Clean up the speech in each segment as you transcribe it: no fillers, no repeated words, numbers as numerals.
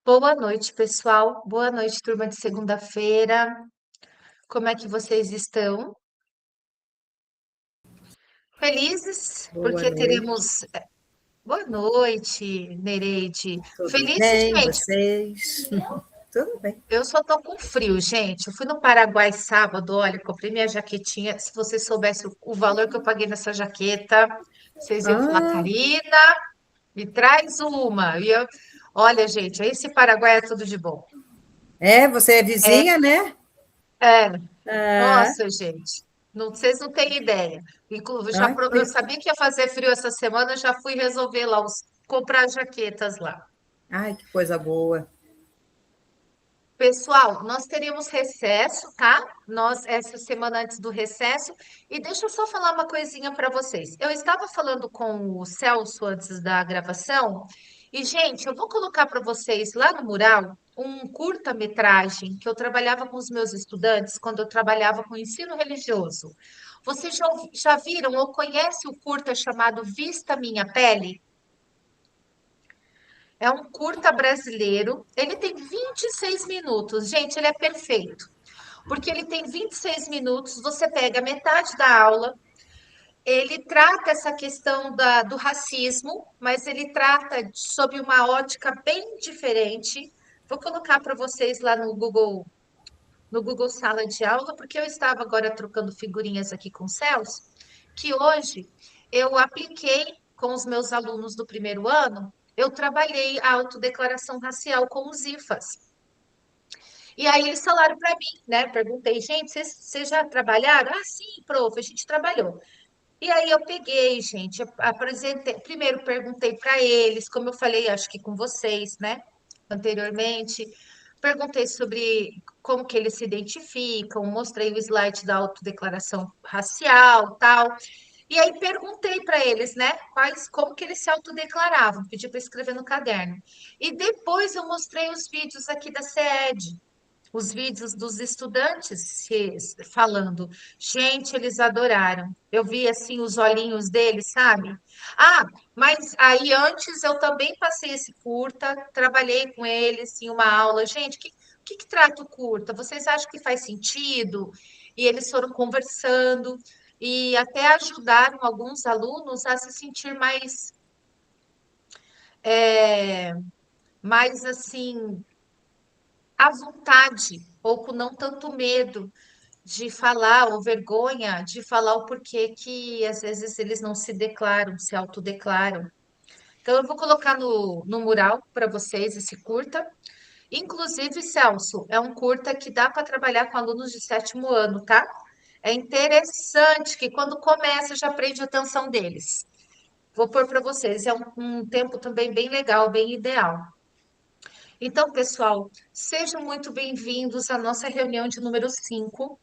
Boa noite, pessoal. Boa noite, turma de segunda-feira. Como é que vocês estão? Felizes, Boa porque noite, teremos. Boa noite, Nereide. tudo Felizes, bem? gente. Vocês? Tudo bem. Eu só tô com frio, gente. Eu fui no Paraguai sábado, olha, comprei minha jaquetinha. Se vocês soubessem o valor que eu paguei nessa jaqueta, vocês iam falar, Ah, Karina, me traz uma. Olha, gente, esse Paraguai é tudo de bom. você é É, vizinha, né? é. Ah, Nossa, gente, vocês não têm ideia. ah, Eu que, sabia que ia fazer frio essa semana, já fui resolver lá, comprar jaquetas lá. ai, que coisa boa. Pessoal, nós teríamos recesso, tá? Nós, essa semana antes do recesso. E deixa eu só falar uma coisinha para vocês. Eu estava falando com o Celso antes da gravação. E, gente, eu vou colocar para vocês lá no mural um curta-metragem que eu trabalhava com os meus estudantes quando eu trabalhava com ensino religioso. Vocês já viram ou conhecem o curta chamado Vista Minha Pele? É um curta brasileiro. Ele tem 26 minutos. Gente, ele é perfeito. Porque ele tem 26 minutos, você pega metade da aula, ele trata essa questão do racismo, mas ele trata sob uma ótica bem diferente. Vou colocar para vocês lá no Google Sala de Aula, porque eu estava agora trocando figurinhas aqui com o Celso, que hoje eu apliquei com os meus alunos do primeiro ano, eu trabalhei a autodeclaração racial com os IFAs. E aí eles falaram para mim, né? Perguntei, gente, vocês já trabalharam? Ah, sim, prof, a gente trabalhou. E aí eu peguei, gente, apresentei, primeiro perguntei para eles, como eu falei, acho que com vocês, né? Anteriormente, perguntei sobre como que eles se identificam, mostrei o slide da autodeclaração racial, tal. E aí perguntei para eles, né, como que eles se autodeclaravam, pedi para escrever no caderno. E depois eu mostrei os vídeos aqui da SED, os vídeos dos estudantes falando. Gente, eles adoraram. Eu vi assim os olhinhos deles, sabe? Ah, mas aí antes eu também passei esse curta, trabalhei com eles em uma aula. Gente, que trata o curta? Vocês acham que faz sentido? E eles foram conversando e até ajudaram alguns alunos a se sentir é, mais assim à vontade, ou com não tanto medo de falar, ou vergonha de falar o porquê que às vezes eles não se declaram, se autodeclaram. Então, eu vou colocar no mural para vocês esse curta. Inclusive, Celso, é um curta que dá para trabalhar com alunos de sétimo ano, tá? É interessante que quando começa já prende a atenção deles. Vou pôr para vocês, é um tempo também bem legal, bem ideal. Então, pessoal, sejam muito bem-vindos à nossa reunião de número 5,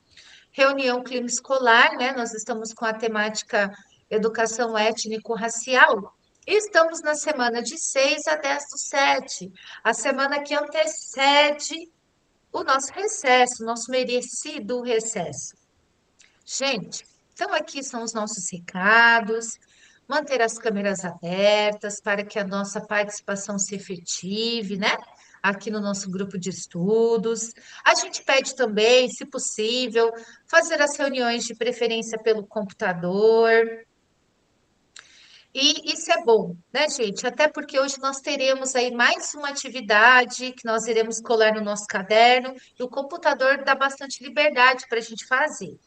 reunião clima escolar, né? Nós estamos com a temática educação étnico-racial. E estamos na semana de 6 a 10 do 7, a semana que antecede o nosso recesso, nosso merecido recesso. Gente, então aqui são os nossos recados. Manter as câmeras abertas para que a nossa participação se efetive, né? Aqui no nosso grupo de estudos. A gente pede também, se possível, fazer as reuniões de preferência pelo computador. E isso é bom, né, gente? Até porque hoje nós teremos aí mais uma atividade que nós iremos colar no nosso caderno, e o computador dá bastante liberdade para a gente fazer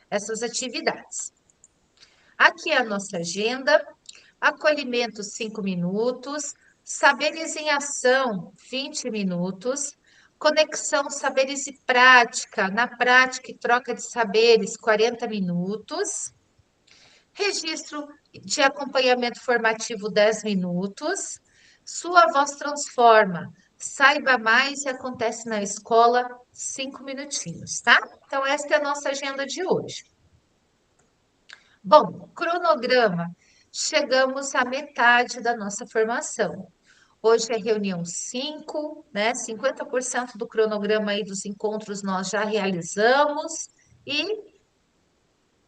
essas atividades. Aqui é a nossa agenda. Acolhimento, 5 minutos. Saberes em ação, 20 minutos. Conexão, saberes e prática. Na prática e troca de saberes, 40 minutos. Registro de acompanhamento formativo, 10 minutos. Sua voz transforma. Saiba mais e acontece na escola, 5 minutinhos, tá? Então, esta é a nossa agenda de hoje. Bom, cronograma. Chegamos à metade da nossa formação. Hoje é reunião 5, né? 50% do cronograma aí dos encontros nós já realizamos. E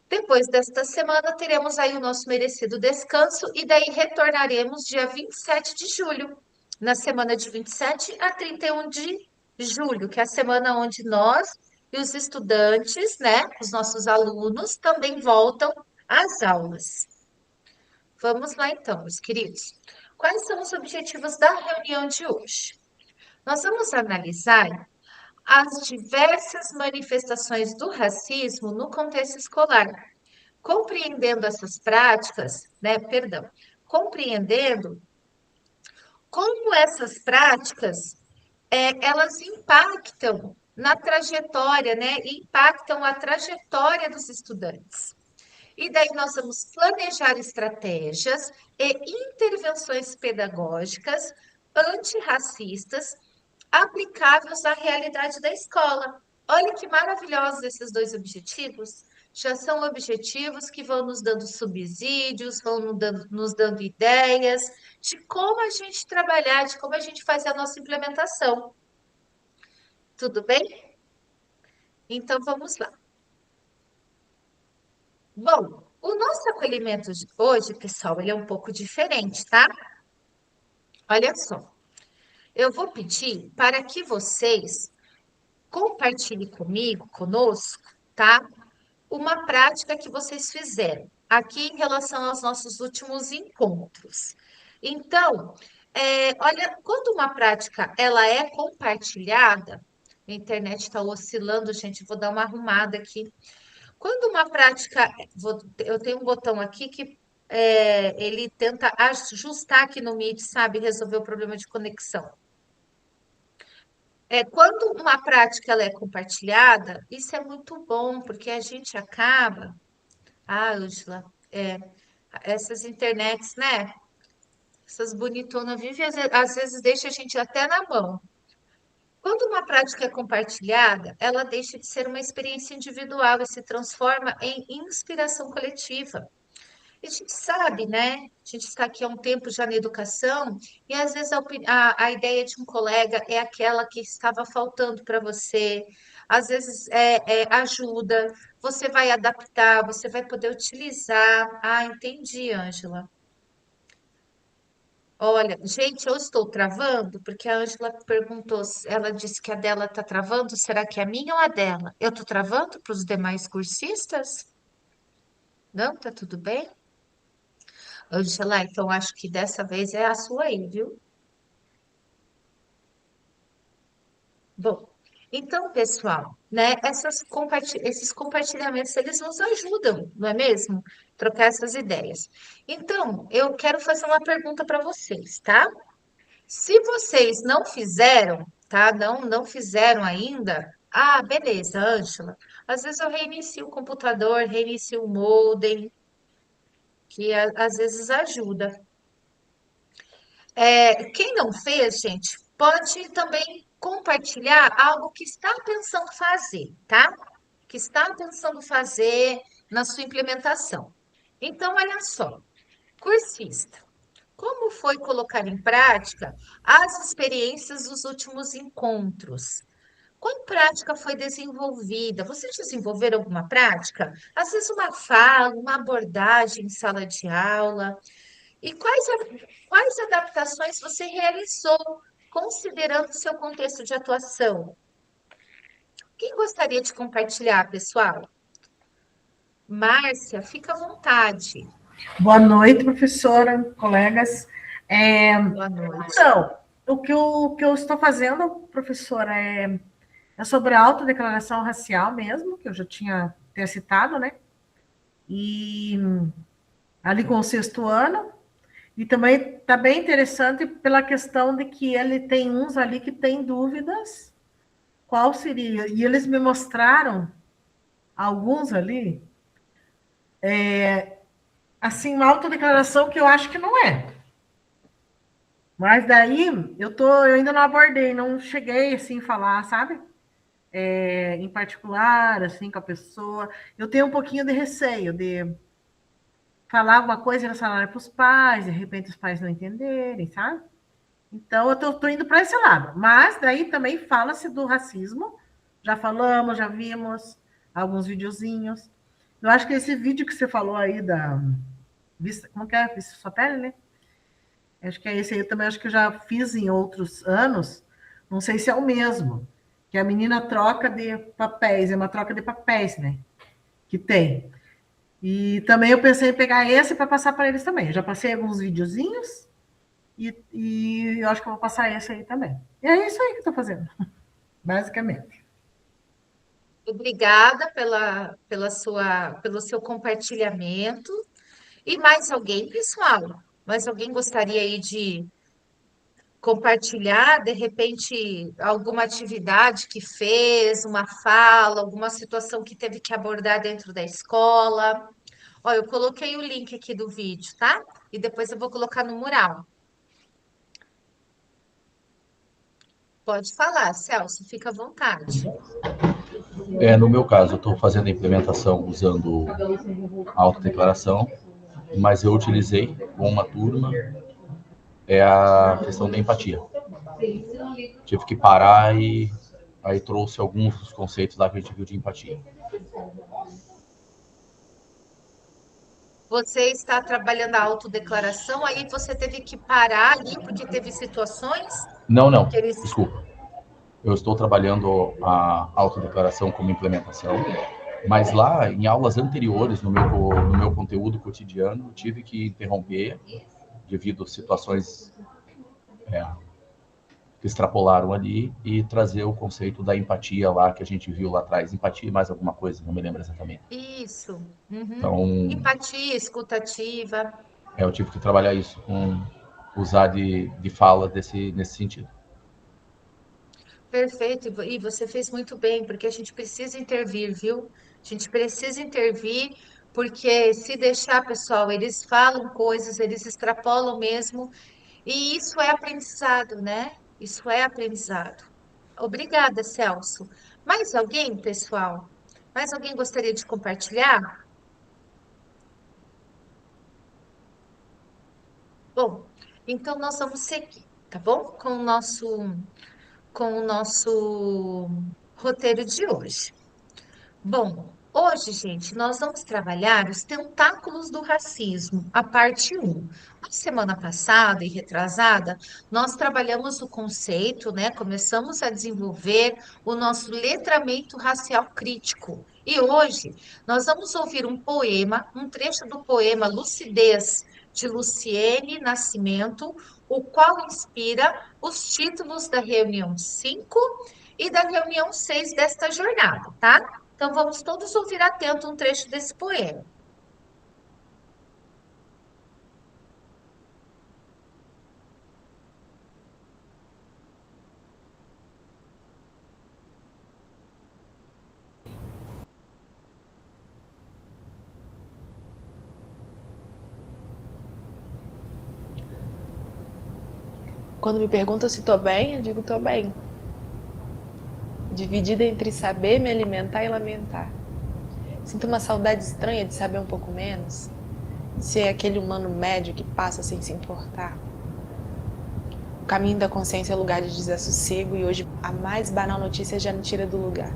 depois desta semana teremos aí o nosso merecido descanso e daí retornaremos dia 27 de julho. na semana de 27 a 31 de julho, que é a semana onde nós e os estudantes, né, os nossos alunos, também voltam às aulas. Vamos lá então, meus queridos. Quais são os objetivos da reunião de hoje? Nós vamos analisar as diversas manifestações do racismo no contexto escolar, compreendendo essas práticas, né, perdão, compreendendo como essas práticas elas impactam na trajetória, né? Impactam a trajetória dos estudantes. E daí nós vamos planejar estratégias e intervenções pedagógicas antirracistas aplicáveis à realidade da escola. Olha que maravilhosos esses dois objetivos. Já são objetivos que vão nos dando subsídios, vão nos dando ideias de como a gente trabalhar, de como a gente faz a nossa implementação. Tudo bem? Então vamos lá. Bom, o nosso acolhimento de hoje, pessoal, ele é um pouco diferente, tá? Olha só, eu vou pedir para que vocês compartilhem comigo, conosco, tá? Uma prática que vocês fizeram aqui em relação aos nossos últimos encontros. Então, olha, quando uma prática ela é compartilhada, a internet está oscilando, gente, vou dar uma arrumada aqui. Quando uma prática, eu tenho um botão aqui que ele tenta ajustar aqui no Meet, sabe, resolver o problema de conexão. Quando uma prática ela é compartilhada, isso é muito bom, porque a gente acaba. Ah, Ângela, essas internets, né? Essas bonitonas vivem, às vezes deixa a gente até na mão. Quando uma prática é compartilhada, ela deixa de ser uma experiência individual e se transforma em inspiração coletiva. E a gente sabe, né? A gente está aqui há um tempo já na educação, e às vezes a ideia de um colega é aquela que estava faltando para você, às vezes ajuda, você vai adaptar, você vai poder utilizar. Ah, entendi, Ângela. Olha, gente, eu estou travando, porque a Ângela perguntou, ela disse que a dela está travando, será que é a minha ou a dela? Eu estou travando para os demais cursistas? Não, tá tudo bem? Ângela, então acho que dessa vez é a sua aí, viu? Bom, então, pessoal, né, esses compartilhamentos, eles nos ajudam, não é mesmo? Trocar essas ideias. Então, eu quero fazer uma pergunta para vocês, tá? Se vocês não fizeram, tá? Não fizeram ainda, ah, beleza, Ângela. Às vezes eu reinicio o computador, reinicio o modem, que às vezes ajuda. Quem não fez, gente, pode também compartilhar algo que está pensando fazer, tá? Que está pensando fazer na sua implementação. Então, olha só, cursista, como foi colocar em prática as experiências dos últimos encontros? Qual prática foi desenvolvida? Vocês desenvolveram alguma prática? Às vezes uma fala, uma abordagem em sala de aula. E quais adaptações você realizou, considerando o seu contexto de atuação? Quem gostaria de compartilhar, pessoal? Márcia, fica à vontade. Boa noite, professora, colegas. Boa noite. Então, o que eu estou fazendo, professora, é sobre a autodeclaração racial mesmo, que eu já tinha citado, né? E ali com o sexto ano, e também está bem interessante pela questão de que ele tem uns ali que têm dúvidas qual seria. E eles me mostraram alguns ali, assim, uma autodeclaração que eu acho que não é. Mas daí eu ainda não abordei, não cheguei assim a falar, sabe? Em particular, assim, com a pessoa. Eu tenho um pouquinho de receio de falar alguma coisa relacionada para os pais, de repente os pais não entenderem, sabe? Então eu tô indo para esse lado. Mas daí também fala-se do racismo. Já falamos, já vimos alguns videozinhos. Eu acho que esse vídeo que você falou aí da vista, como que é? Vista sua pele, né? Acho que é esse aí, eu também acho que eu já fiz em outros anos, não sei se é o mesmo, que a menina troca de papéis, é uma troca de papéis, né? Que tem. E também eu pensei em pegar esse para passar para eles também. Eu já passei alguns videozinhos e eu acho que eu vou passar esse aí também. E é isso aí que eu estou fazendo, basicamente. Obrigada pelo seu compartilhamento. E mais alguém, pessoal? Mais alguém gostaria aí de compartilhar, de repente, alguma atividade que fez, uma fala, alguma situação que teve que abordar dentro da escola? Ó, eu coloquei o link aqui do vídeo, tá? E depois eu vou colocar no mural. Pode falar, Celso, fica à vontade. No meu caso, eu estou fazendo a implementação usando a autodeclaração, mas eu utilizei com uma turma a questão da empatia. Tive que parar e aí trouxe alguns dos conceitos lá que a gente viu de empatia. Você está trabalhando a autodeclaração, aí você teve que parar ali porque teve situações Não, que eles. desculpa. Eu estou trabalhando a autodeclaração como implementação, mas lá, em aulas anteriores, no meu conteúdo cotidiano, eu tive que interromper devido a situações que extrapolaram ali e trazer o conceito da empatia lá que a gente viu lá atrás. Empatia e mais alguma coisa, não me lembro exatamente. Isso. Uhum. Então, Empatia, escutativa. eu tive que trabalhar isso usar de fala nesse sentido. Perfeito. E você fez muito bem, porque a gente precisa intervir, viu? A gente precisa intervir, porque se deixar, pessoal, eles falam coisas, eles extrapolam mesmo, e isso é aprendizado, né? Isso é aprendizado. Obrigada, Celso. Mais alguém, pessoal? Mais alguém gostaria de compartilhar? Bom, então nós vamos seguir, tá bom? Com o nosso roteiro de hoje. Bom, hoje, gente, nós vamos trabalhar os tentáculos do racismo, a parte um. Na semana passada e retrasada, nós trabalhamos o conceito, né? Começamos a desenvolver o nosso letramento racial crítico. E hoje nós vamos ouvir um poema, um trecho do poema Lucidez, de Luciene Nascimento, o qual inspira os títulos da reunião 5 e da reunião 6 desta jornada, tá? Então, vamos todos ouvir atento um trecho desse poema. Quando me perguntam se estou bem, eu digo estou bem. Dividida entre saber, me alimentar e lamentar. Sinto uma saudade estranha de saber um pouco menos, de ser aquele humano médio que passa sem se importar. O caminho da consciência é lugar de desassossego e hoje a mais banal notícia já me tira do lugar.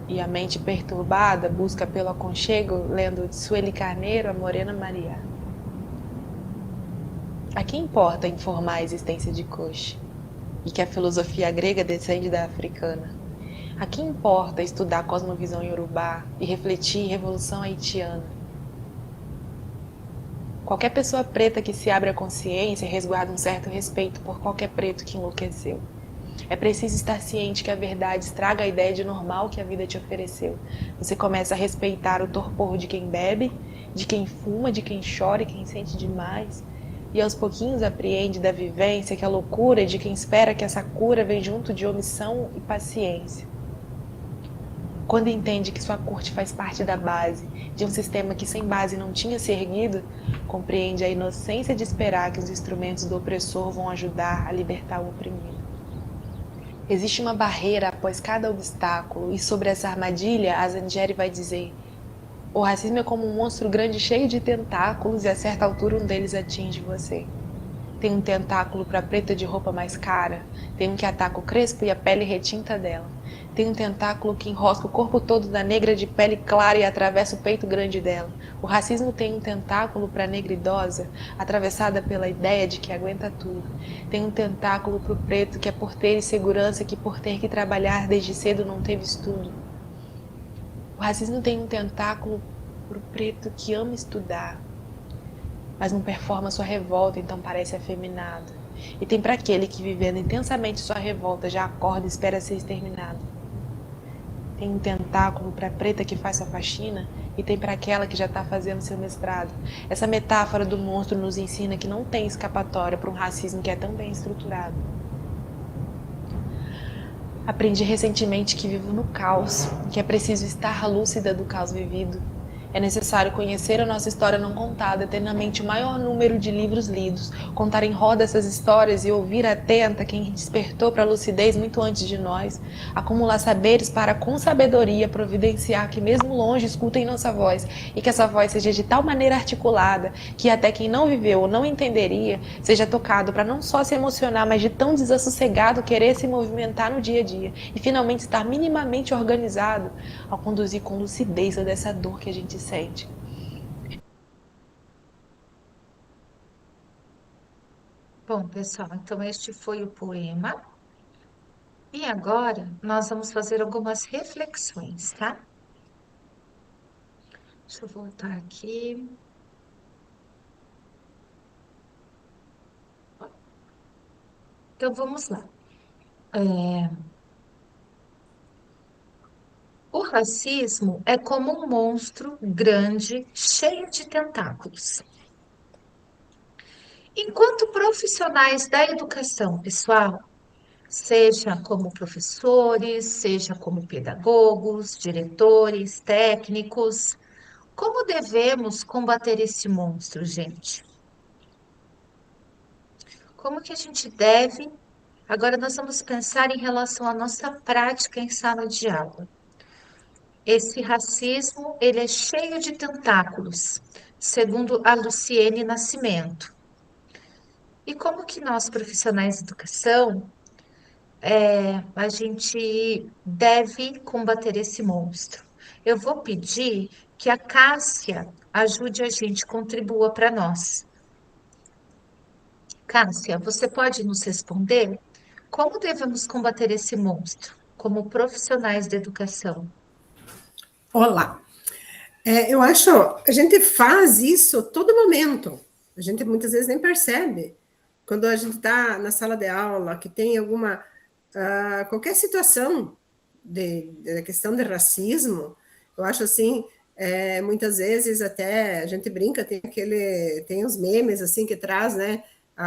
E a mente perturbada busca pelo aconchego, lendo de Sueli Carneiro, a Morena Maria. A quem importa informar a existência de Koch e que a filosofia grega descende da africana? A quem importa estudar a cosmovisão iorubá e refletir a revolução haitiana? Qualquer pessoa preta que se abre à consciência resguarda um certo respeito por qualquer preto que enlouqueceu. É preciso estar ciente que a verdade estraga a ideia de normal que a vida te ofereceu. Você começa a respeitar o torpor de quem bebe, de quem fuma, de quem chora e quem sente demais. E aos pouquinhos apreende da vivência que a loucura é de quem espera que essa cura vem junto de omissão e paciência. Quando entende que sua corte faz parte da base, de um sistema que sem base não tinha se erguido, compreende a inocência de esperar que os instrumentos do opressor vão ajudar a libertar o oprimido. Existe uma barreira após cada obstáculo, e sobre essa armadilha, a Zangieri vai dizer: o racismo é como um monstro grande cheio de tentáculos e a certa altura um deles atinge você. Tem um tentáculo para a preta de roupa mais cara. Tem um que ataca o crespo e a pele retinta dela. Tem um tentáculo que enrosca o corpo todo da negra de pele clara e atravessa o peito grande dela. O racismo tem um tentáculo para a negra idosa, atravessada pela ideia de que aguenta tudo. Tem um tentáculo para o preto que é por ter insegurança, que por ter que trabalhar desde cedo não teve estudo. O racismo tem um tentáculo para o preto que ama estudar, mas não performa sua revolta, então parece afeminado. E tem para aquele que, vivendo intensamente sua revolta, já acorda e espera ser exterminado. Tem um tentáculo para a preta que faz sua faxina e tem para aquela que já está fazendo seu mestrado. Essa metáfora do monstro nos ensina que não tem escapatória para um racismo que é tão bem estruturado. Aprendi recentemente que vivo no caos, que é preciso estar lúcida do caos vivido. É necessário conhecer a nossa história não contada, ter na mente o maior número de livros lidos, contar em roda essas histórias e ouvir atenta quem despertou para a lucidez muito antes de nós, acumular saberes para, com sabedoria, providenciar que mesmo longe escutem nossa voz e que essa voz seja de tal maneira articulada que até quem não viveu ou não entenderia seja tocado para não só se emocionar, mas de tão desassossegado querer se movimentar no dia a dia e finalmente estar minimamente organizado ao conduzir com lucidez toda essa dor que a gente sente. Bom, pessoal, então este foi o poema. E agora nós vamos fazer algumas reflexões, tá? Deixa eu voltar aqui. Então vamos lá. O racismo é como um monstro grande, cheio de tentáculos. Enquanto profissionais da educação pessoal, seja como professores, seja como pedagogos, diretores, técnicos, como devemos combater esse monstro, gente? Como que a gente deve? Agora nós vamos pensar em relação à nossa prática em sala de aula. Esse racismo, ele é cheio de tentáculos, segundo a Luciene Nascimento. E como que nós, profissionais de educação, a gente deve combater esse monstro? Eu vou pedir que a Cássia ajude a gente, contribua para nós. Cássia, você pode nos responder? Como devemos combater esse monstro, como profissionais de educação? Olá. Eu acho, a gente faz isso todo momento. A gente muitas vezes nem percebe. Quando a gente está na sala de aula, que tem alguma, qualquer situação de questão de racismo, eu acho assim, muitas vezes até a gente brinca, tem os memes assim que traz, né,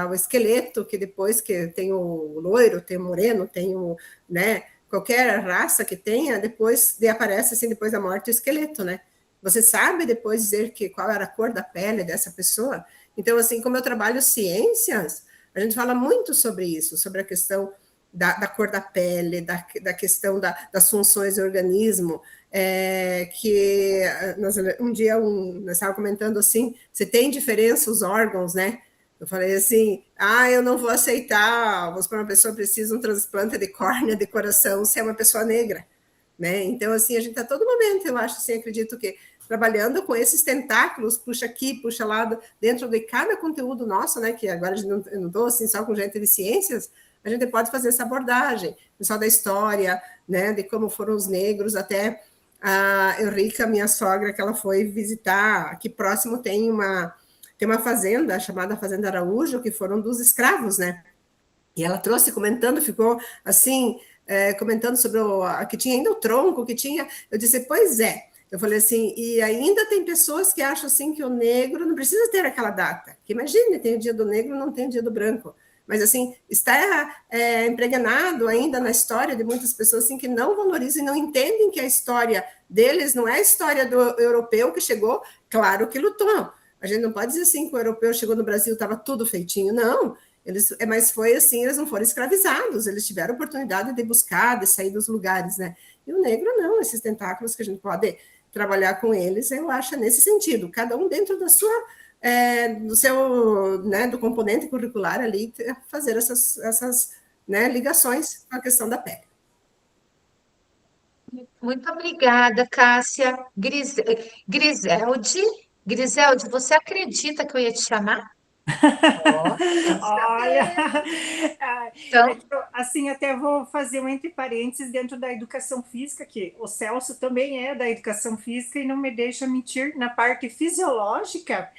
o esqueleto, que depois que tem o loiro, tem o moreno, tem o, né, qualquer raça que tenha, depois aparece assim, depois da morte, o esqueleto, né? Você sabe depois dizer qual era a cor da pele dessa pessoa? Então, assim, como eu trabalho ciências, a gente fala muito sobre isso, sobre a questão da cor da pele, da questão das funções do organismo, que um dia nós estávamos comentando assim, se tem diferença os órgãos, né? Eu falei assim, eu não vou aceitar, vamos para uma pessoa que precisa de um transplante de córnea, de coração, se é uma pessoa negra, né? Então, assim, a gente está todo momento, eu acho, assim, acredito que trabalhando com esses tentáculos, puxa aqui, puxa lá, dentro de cada conteúdo nosso, né? Que agora eu não estou assim só com gente de ciências, a gente pode fazer essa abordagem, só da história, né? De como foram os negros, até a Eurica, minha sogra, que ela foi visitar, aqui próximo tem uma fazenda chamada Fazenda Araújo, que foram dos escravos, né? E ela trouxe comentando, ficou assim, comentando sobre que tinha ainda o tronco, que tinha. Eu disse, pois é. Eu falei assim, e ainda tem pessoas que acham assim que o negro não precisa ter aquela data. Que imagine, tem o dia do negro, não tem o dia do branco. Mas assim, está impregnado ainda na história de muitas pessoas assim, que não valorizam e não entendem que a história deles não é a história do europeu que chegou, claro que lutou. A gente não pode dizer assim que o europeu chegou no Brasil, estava tudo feitinho, não. Mas foi assim, eles não foram escravizados, eles tiveram oportunidade de buscar, de sair dos lugares, né? E o negro não, esses tentáculos que a gente pode trabalhar com eles, eu acho nesse sentido, cada um dentro do seu, né, do componente curricular ali, fazer essas né, ligações com a questão da pele. Muito obrigada, Cássia. Griselde, você acredita que eu ia te chamar? Ó, quero Olha, saber. Então, assim, até vou fazer um entre parênteses dentro da educação física, que o Celso também é da educação física e não me deixa mentir, na parte fisiológica,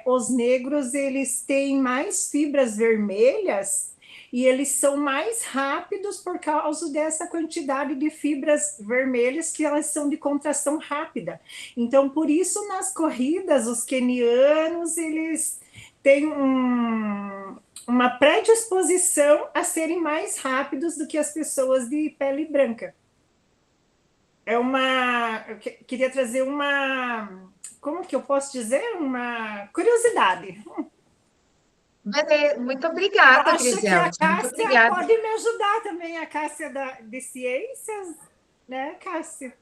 os negros, eles têm mais fibras vermelhas e eles são mais rápidos por causa dessa quantidade de fibras vermelhas que elas são de contração rápida. Então, por isso, nas corridas, os quenianos, eles têm uma predisposição a serem mais rápidos do que as pessoas de pele branca. Eu queria trazer como que eu posso dizer? Uma curiosidade. muito obrigada, Acho que a Griselde. Muito Cássia obrigada. pode me ajudar também, a Cássia de Ciências, né, Cássia?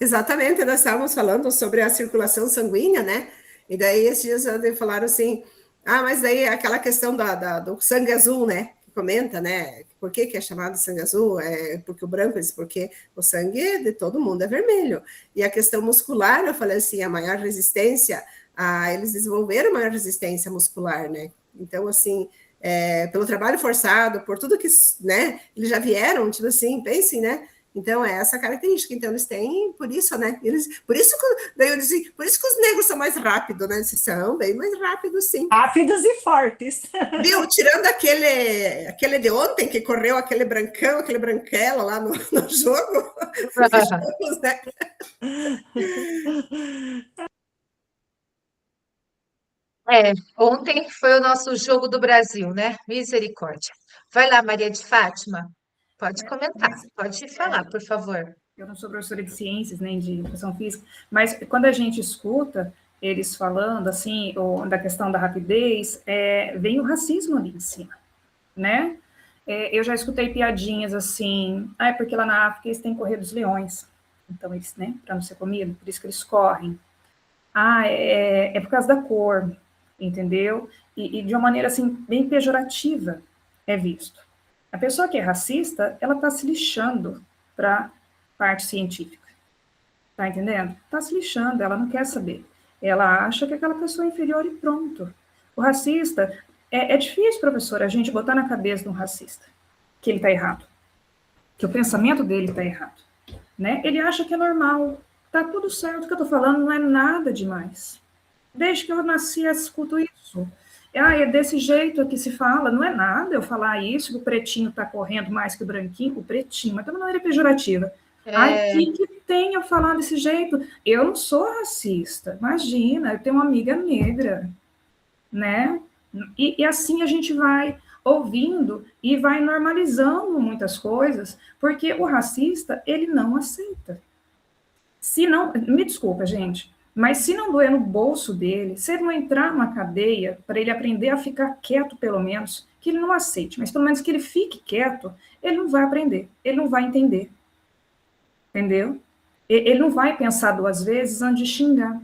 Exatamente, nós estávamos falando sobre a circulação sanguínea, né? E daí esses dias falaram assim, mas daí aquela questão do sangue azul, né? Que comenta, né? Por que é chamado sangue azul? É porque o branco diz porque o sangue de todo mundo é vermelho. E a questão muscular, eu falei assim, a maior resistência, eles desenvolveram maior resistência muscular, né? Então, assim, pelo trabalho forçado, por tudo que, né? Eles já vieram, tipo assim, pensem, né? Então, é essa característica. Então, eles têm, por isso, né? Por isso que os negros são mais rápidos, né? Eles são bem mais rápidos, sim. Rápidos e fortes. Viu? Tirando aquele de ontem, que correu aquele brancão, aquele branquela lá no jogo. Fechamos, né? Ontem foi o nosso jogo do Brasil, né? Misericórdia. Vai lá, Maria de Fátima. Pode comentar, pode falar, por favor. Eu não sou professora de ciências, nem de educação física, mas quando a gente escuta eles falando, assim, da questão da rapidez, vem o racismo ali em cima, né? Eu já escutei piadinhas assim, é porque lá na África eles têm que correr dos leões, então eles, né, para não ser comido, por isso que eles correm. É por causa da cor, entendeu? E de uma maneira, assim, bem pejorativa é visto. A pessoa que é racista, ela está se lixando para parte científica. Tá entendendo? Está se lixando, ela não quer saber. Ela acha que aquela pessoa é inferior e pronto. O racista, é difícil, professor, a gente botar na cabeça de um racista que ele está errado, que o pensamento dele está errado. Né? Ele acha que é normal. Tá tudo certo, o que eu estou falando não é nada demais. Desde que eu nasci, eu escuto isso. É desse jeito que se fala, não é nada eu falar isso, que o pretinho está correndo mais que o branquinho, o pretinho, mas de uma maneira pejorativa. Que tem eu falar desse jeito? Eu não sou racista, imagina, eu tenho uma amiga negra, né? E assim a gente vai ouvindo e vai normalizando muitas coisas, porque o racista, ele não aceita. Se não, me desculpa, gente, mas se não doer no bolso dele, se ele não entrar numa cadeia para ele aprender a ficar quieto, pelo menos, que ele não aceite, mas pelo menos que ele fique quieto, ele não vai aprender, ele não vai entender. Entendeu? Ele não vai pensar duas vezes antes de xingar,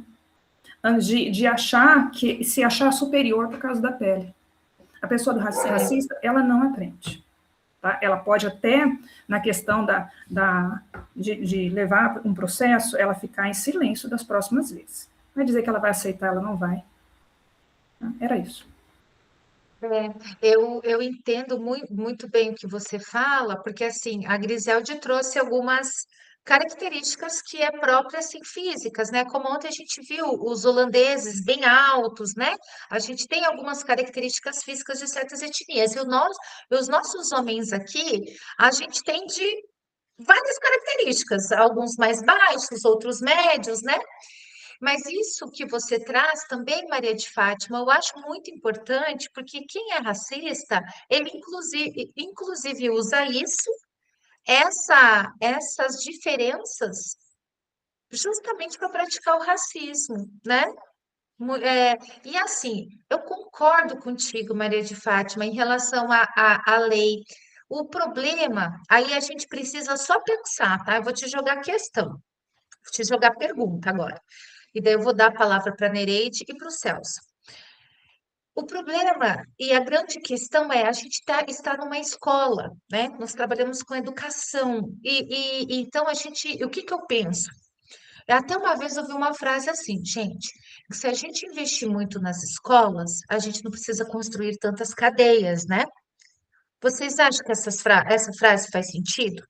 antes de achar que se achar superior por causa da pele. A pessoa do racista, ela não aprende. Tá? Ela pode até, na questão de levar um processo, ela ficar em silêncio das próximas vezes. Vai dizer que ela vai aceitar, ela não vai. Era isso. Eu entendo muito bem o que você fala, porque assim, a Griselde trouxe algumas características que é próprias assim, físicas, né? Como ontem a gente viu os holandeses bem altos, né? A gente tem algumas características físicas de certas etnias. Os nossos homens aqui, a gente tem de várias características, alguns mais baixos, outros médios, né? Mas isso que você traz também, Maria de Fátima, eu acho muito importante, porque quem é racista, ele inclusive usa isso, essas diferenças, justamente para praticar o racismo, né? E assim, eu concordo contigo, Maria de Fátima, em relação à lei. O problema, aí a gente precisa só pensar, tá? Eu vou te jogar questão, vou te jogar pergunta agora. e daí eu vou dar a palavra para a Nereide e para o Celso. O problema e a grande questão é a gente está numa escola, né? Nós trabalhamos com educação então o que eu penso? Até uma vez eu vi uma frase assim, gente, que se a gente investir muito nas escolas, a gente não precisa construir tantas cadeias, né? Vocês acham que essa frase faz sentido?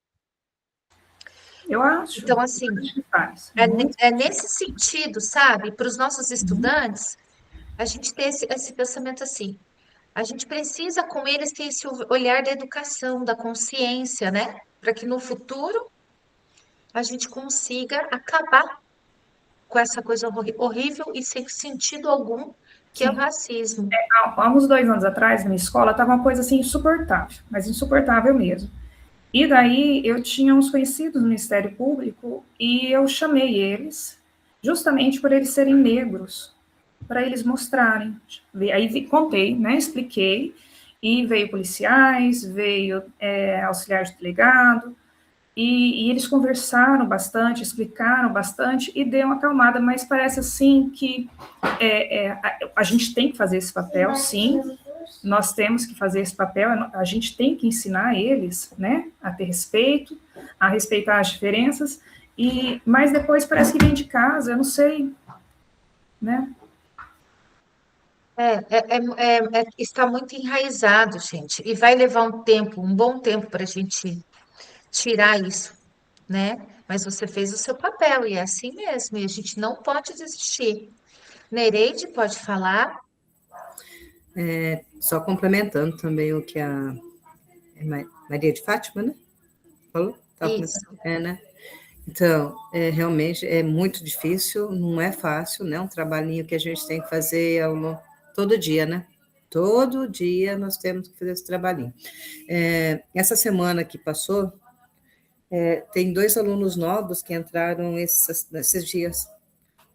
Eu acho. Então, assim, Que faz. é nesse sentido, sabe? Para os nossos estudantes, a gente ter esse pensamento assim. A gente precisa, com eles, ter esse olhar da educação, da consciência, né? Para que no futuro a gente consiga acabar com essa coisa horrível e sem sentido algum, que é o Sim. racismo. Há uns 2 anos atrás, na minha escola, estava uma coisa assim insuportável, mas insuportável mesmo. E daí eu tinha uns conhecidos no Ministério Público e eu chamei eles, justamente por eles serem negros, para eles mostrarem. Aí contei, né, expliquei, e veio policiais, veio auxiliar de delegado, e eles conversaram bastante, explicaram bastante e deu uma acalmada, mas parece assim que a gente tem que fazer esse papel, sim, nós temos que fazer esse papel, a gente tem que ensinar eles, né, a ter respeito, a respeitar as diferenças, mas depois parece que vem de casa, eu não sei, né? Está muito enraizado, gente, e vai levar um bom tempo para a gente tirar isso, né? Mas você fez o seu papel e é assim mesmo, e a gente não pode desistir. Nereide, pode falar? Só complementando também o que a Maria de Fátima, né? Falou? Isso. Né? Então, realmente é muito difícil, não é fácil, né? Um trabalhinho que a gente tem que fazer todo dia, né? Todo dia nós temos que fazer esse trabalhinho. Essa semana que passou, tem 2 alunos novos que entraram esses dias.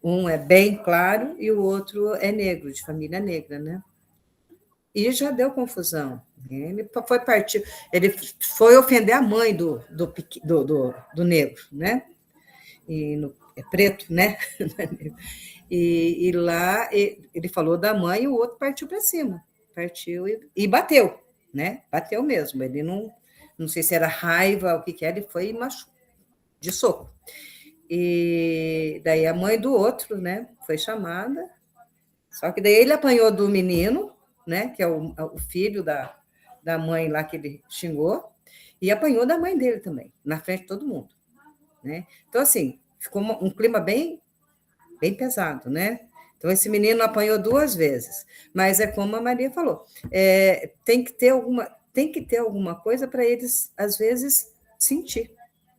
Um é bem claro e o outro é negro, de família negra, né? E já deu confusão. Ele foi ofender a mãe do negro, né? É preto, né? E lá ele falou da mãe e o outro partiu para cima. Partiu e bateu, né? Bateu mesmo. Ele não sei se era raiva, o que era, ele foi de soco. E daí a mãe do outro, né? Foi chamada. Só que daí ele apanhou do menino, né? Que é o filho da mãe lá que ele xingou, e apanhou da mãe dele também, na frente de todo mundo, né? Então, assim, ficou um clima bem, bem pesado, né? Então, esse menino apanhou 2 vezes, mas é como a Maria falou, tem que ter alguma coisa para eles, às vezes, sentir,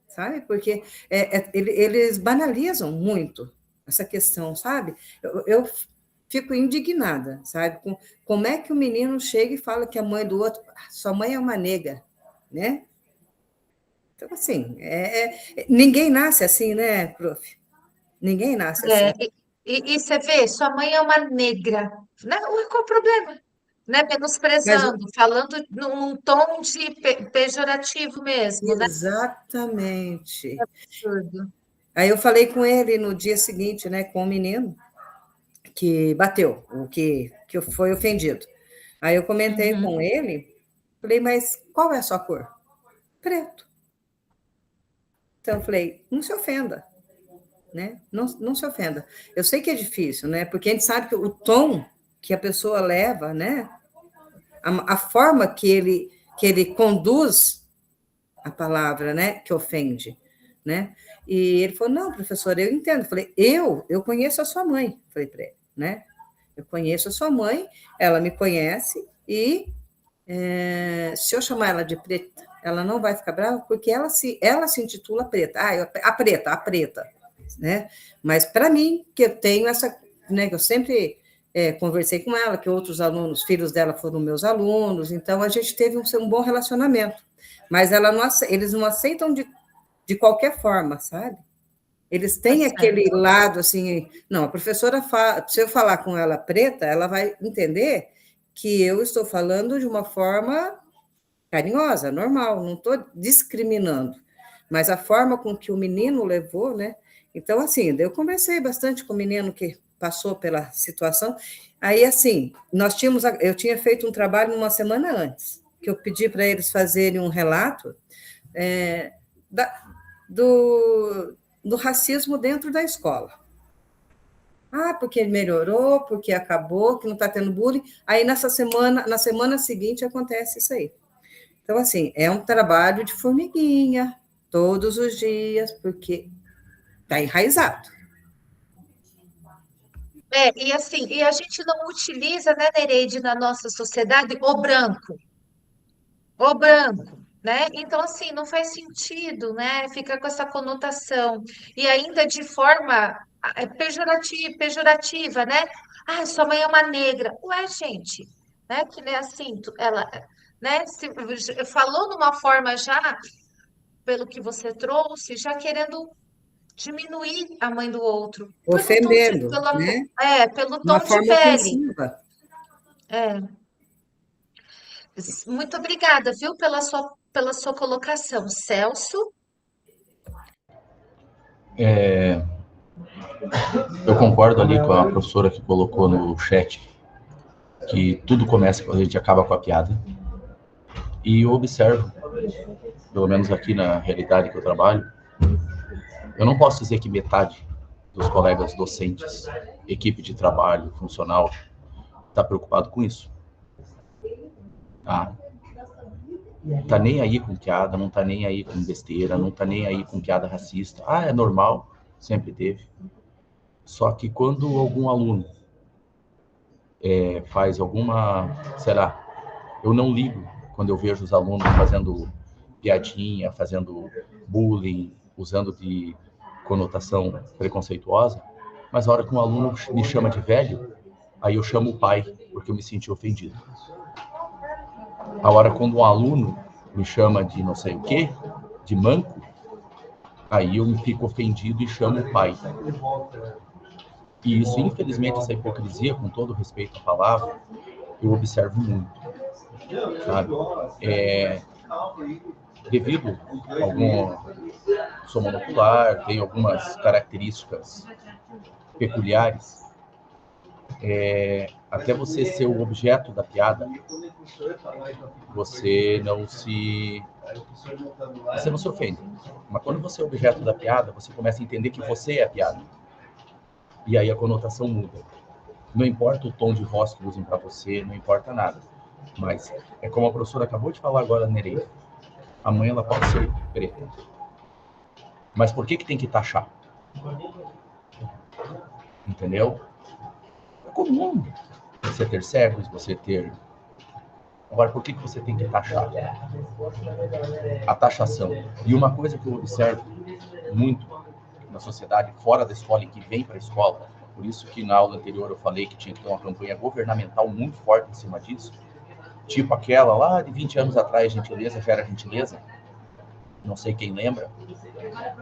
sabe? Porque eles banalizam muito essa questão, sabe? Eu fico indignada, sabe? Como é que o menino chega e fala que a mãe do outro, sua mãe é uma negra, né? Então, assim, ninguém nasce assim, né, prof? Ninguém nasce assim. E você vê, sua mãe é uma negra, né? Qual o problema? Né? Mas, Menosprezando, falando num tom de pejorativo mesmo, né? exatamente. Absurdo. Aí eu falei com ele no dia seguinte, né, com o menino que bateu, o que foi ofendido. Aí eu comentei com ele, falei, mas qual é a sua cor? Preto. Então eu falei, não se ofenda, né? Não se ofenda. Eu sei que é difícil, né? Porque a gente sabe que o tom que a pessoa leva, né? A forma que ele conduz a palavra, né? Que ofende, né? E ele falou, não, professora, eu entendo. Eu falei, eu conheço a sua mãe, falei para ele, né? Eu conheço a sua mãe, ela me conhece e se eu chamar ela de preta, ela não vai ficar brava, porque ela se intitula preta. A preta, né? Mas para mim, que eu tenho essa, né, que eu sempre conversei com ela, que outros alunos, filhos dela foram meus alunos, então a gente teve um bom relacionamento. Mas eles não aceitam de qualquer forma, sabe? Eles têm aquele lado assim, não, a professora, se eu falar com ela preta, ela vai entender que eu estou falando de uma forma carinhosa, normal, não estou discriminando. Mas a forma com que o menino levou, né? Então, assim, eu conversei bastante com o menino que passou pela situação. Aí, assim, eu tinha feito um trabalho uma semana antes, que eu pedi para eles fazerem um relato é, do racismo dentro da escola. Ah, porque melhorou, porque acabou, que não está tendo bullying. Aí, na semana seguinte, acontece isso aí. Então, assim, é um trabalho de formiguinha, todos os dias, porque está enraizado. E assim, e a gente não utiliza, né, Nereide, na nossa sociedade, o branco, né? Então, assim, não faz sentido, né? Ficar com essa conotação. E ainda de forma pejorativa, né? Ah, sua mãe é uma negra. Ué, gente, né? Que nem assim, ela, né? Falou numa forma já, pelo que você trouxe, já querendo diminuir a mãe do outro. Ofendendo, né? Pelo Uma tom de forma pele. ofensiva. É. Muito obrigada, viu, pela sua colocação, Celso. Eu concordo ali com a professora que colocou no chat que tudo começa quando a gente acaba com a piada. E eu observo, pelo menos aqui na realidade que eu trabalho, eu não posso dizer que metade dos colegas docentes, equipe de trabalho, funcional, está preocupado com isso. Tá nem aí com piada, não tá nem aí com besteira, não tá nem aí com piada racista. É normal, sempre teve. Só que quando algum aluno faz alguma, sei lá, eu não ligo quando eu vejo os alunos fazendo piadinha, fazendo bullying, usando de conotação preconceituosa, mas a hora que um aluno me chama de velho, aí eu chamo o pai, porque eu me senti ofendido. A hora quando um aluno me chama de não sei o quê, de manco, aí eu me fico ofendido e chamo o pai. E isso, infelizmente, essa hipocrisia, com todo respeito à palavra, eu observo muito, sabe? Devido a sou monocular, tenho algumas características peculiares, até você ser o objeto da piada, você não se ofende. Mas quando você é objeto da piada, você começa a entender que você é a piada. E aí a conotação muda. Não importa o tom de voz que usem para você, não importa nada. Mas é como a professora acabou de falar agora, Nereida. Amanhã ela pode ser preta. Mas por que tem que taxar? Entendeu? É comum você ter cegos, você ter... Agora, por que você tem que taxar? A taxação. E uma coisa que eu observo muito na sociedade, fora da escola e que vem para a escola, por isso que na aula anterior eu falei que tinha que ter uma campanha governamental muito forte em cima disso, tipo aquela lá de 20 anos atrás, gentileza gera gentileza, não sei quem lembra,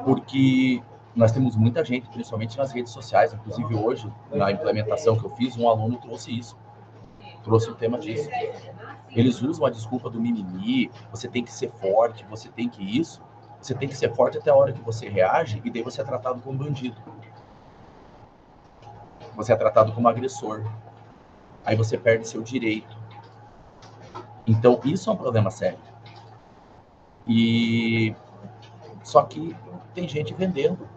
porque nós temos muita gente, principalmente nas redes sociais, inclusive hoje, na implementação que eu fiz, um aluno trouxe o tema disso. Eles usam a desculpa do mimimi, você tem que ser forte, você tem que isso, você tem que ser forte até a hora que você reage e daí você é tratado como bandido. Você é tratado como agressor. Aí você perde seu direito. Então, isso é um problema sério. Só que tem gente vendendo.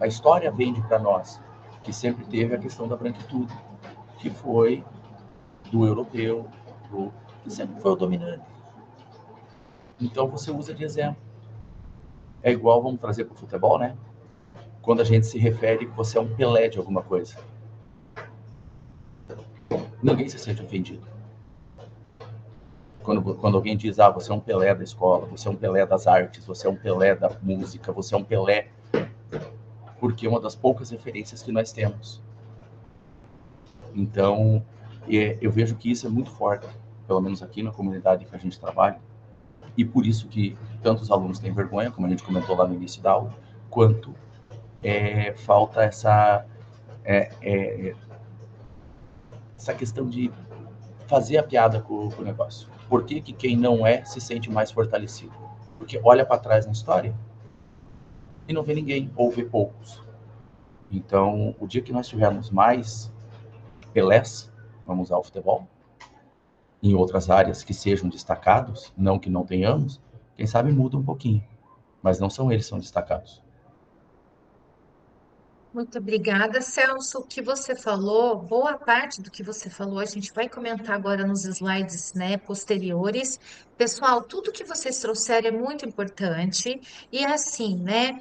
A história vende para nós que sempre teve a questão da branquitude, que foi do europeu, que sempre foi o dominante. Então, você usa de exemplo. É igual, vamos trazer para o futebol, né? Quando a gente se refere que você é um Pelé de alguma coisa. Ninguém se sente ofendido. Quando alguém diz, você é um Pelé da escola, você é um Pelé das artes, você é um Pelé da música, você é um Pelé, porque é uma das poucas referências que nós temos. Então, eu vejo que isso é muito forte, pelo menos aqui na comunidade que a gente trabalha, e por isso que tantos alunos têm vergonha, como a gente comentou lá no início da aula, quanto falta essa questão de fazer a piada com o negócio. Por que quem não se sente mais fortalecido? Porque olha para trás na história. e não vê ninguém, ou vê poucos. Então, o dia que nós tivermos mais Pelés, vamos usar o futebol, em outras áreas que sejam destacados, não que não tenhamos, quem sabe muda um pouquinho, mas não são eles que são destacados. Muito obrigada, Celso. O que você falou, boa parte do que você falou, a gente vai comentar agora nos slides, né, posteriores. Pessoal, tudo que vocês trouxeram é muito importante e é assim, né,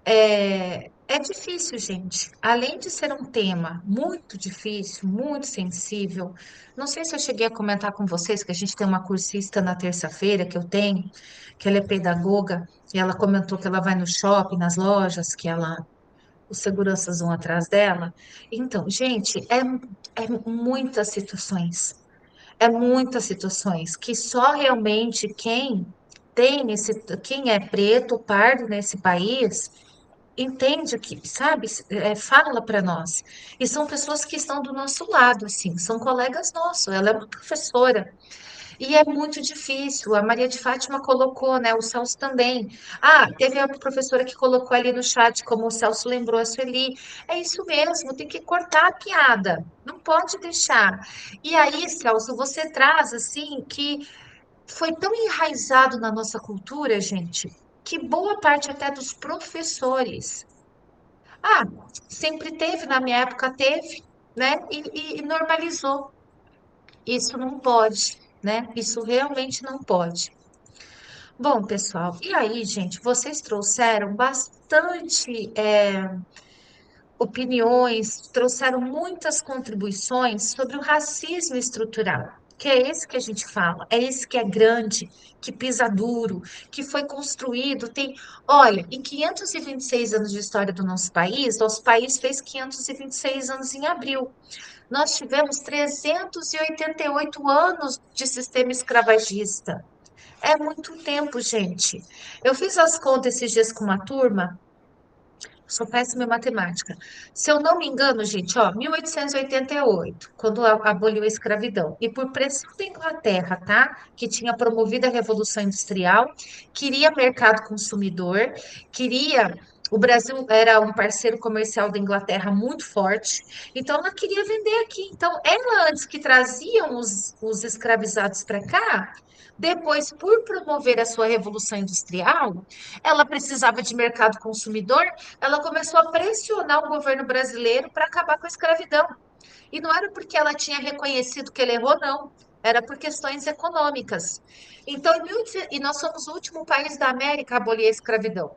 é difícil, gente. Além de ser um tema muito difícil, muito sensível, não sei se eu cheguei a comentar com vocês que a gente tem uma cursista na terça-feira que eu tenho, que ela é pedagoga, e ela comentou que ela vai no shopping, nas lojas, que ela os seguranças vão atrás dela. Então, gente, é muitas situações que só realmente quem é preto, pardo nesse país, entende que, sabe, fala para nós. E são pessoas que estão do nosso lado, assim, são colegas nossos. Ela é uma professora. E é muito difícil. A Maria de Fátima colocou, né? O Celso também. Ah, teve a professora que colocou ali no chat, como o Celso lembrou, a Sueli. É isso mesmo, tem que cortar a piada. Não pode deixar. E aí, Celso, você traz assim que foi tão enraizado na nossa cultura, gente, que boa parte até dos professores. Ah, sempre teve, na minha época teve, né? E normalizou. Isso não pode, né? Isso realmente não pode. Bom, pessoal, e aí, gente, vocês trouxeram bastante opiniões, trouxeram muitas contribuições sobre o racismo estrutural, que é esse que a gente fala, é esse que é grande, que pisa duro, que foi construído, olha, em 526 anos de história do nosso país fez 526 anos em abril. Nós tivemos 388 anos de sistema escravagista. É muito tempo, gente. Eu fiz as contas esses dias com uma turma, sou péssima em matemática. Se eu não me engano, gente, ó, 1888, quando aboliu a escravidão. E por pressão da Inglaterra, tá? Que tinha promovido a Revolução Industrial, queria mercado consumidor, queria. O Brasil era um parceiro comercial da Inglaterra muito forte, então ela queria vender aqui. Então, ela antes que traziam os escravizados para cá, depois, por promover a sua Revolução Industrial, ela precisava de mercado consumidor, ela começou a pressionar o governo brasileiro para acabar com a escravidão. E não era porque ela tinha reconhecido que ele errou, não. Era por questões econômicas. Então, e nós somos o último país da América a abolir a escravidão.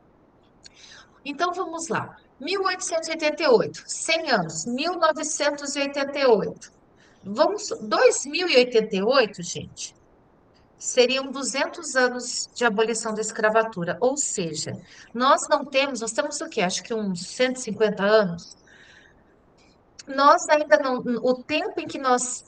Então, vamos lá. 1888, 100 anos. 1988. 2088, gente, seriam 200 anos de abolição da escravatura. Ou seja, nós temos o quê? Acho que uns 150 anos. Nós ainda não, o tempo em que nós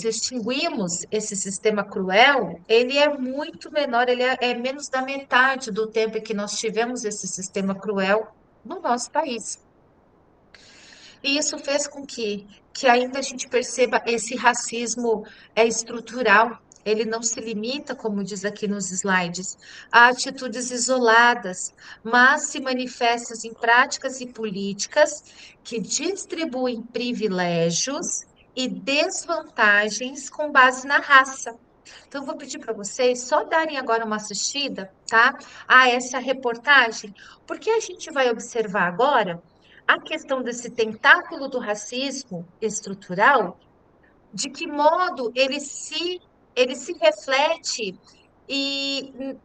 extinguimos esse sistema cruel, ele é muito menor, ele é menos da metade do tempo em que nós tivemos esse sistema cruel no nosso país. E isso fez com que ainda a gente perceba esse racismo estrutural. Ele não se limita, como diz aqui nos slides, a atitudes isoladas, mas se manifesta em práticas e políticas que distribuem privilégios e desvantagens com base na raça. Então, eu vou pedir para vocês só darem agora uma assistida, tá? A essa reportagem, porque a gente vai observar agora a questão desse tentáculo do racismo estrutural, de que modo ele se reflete e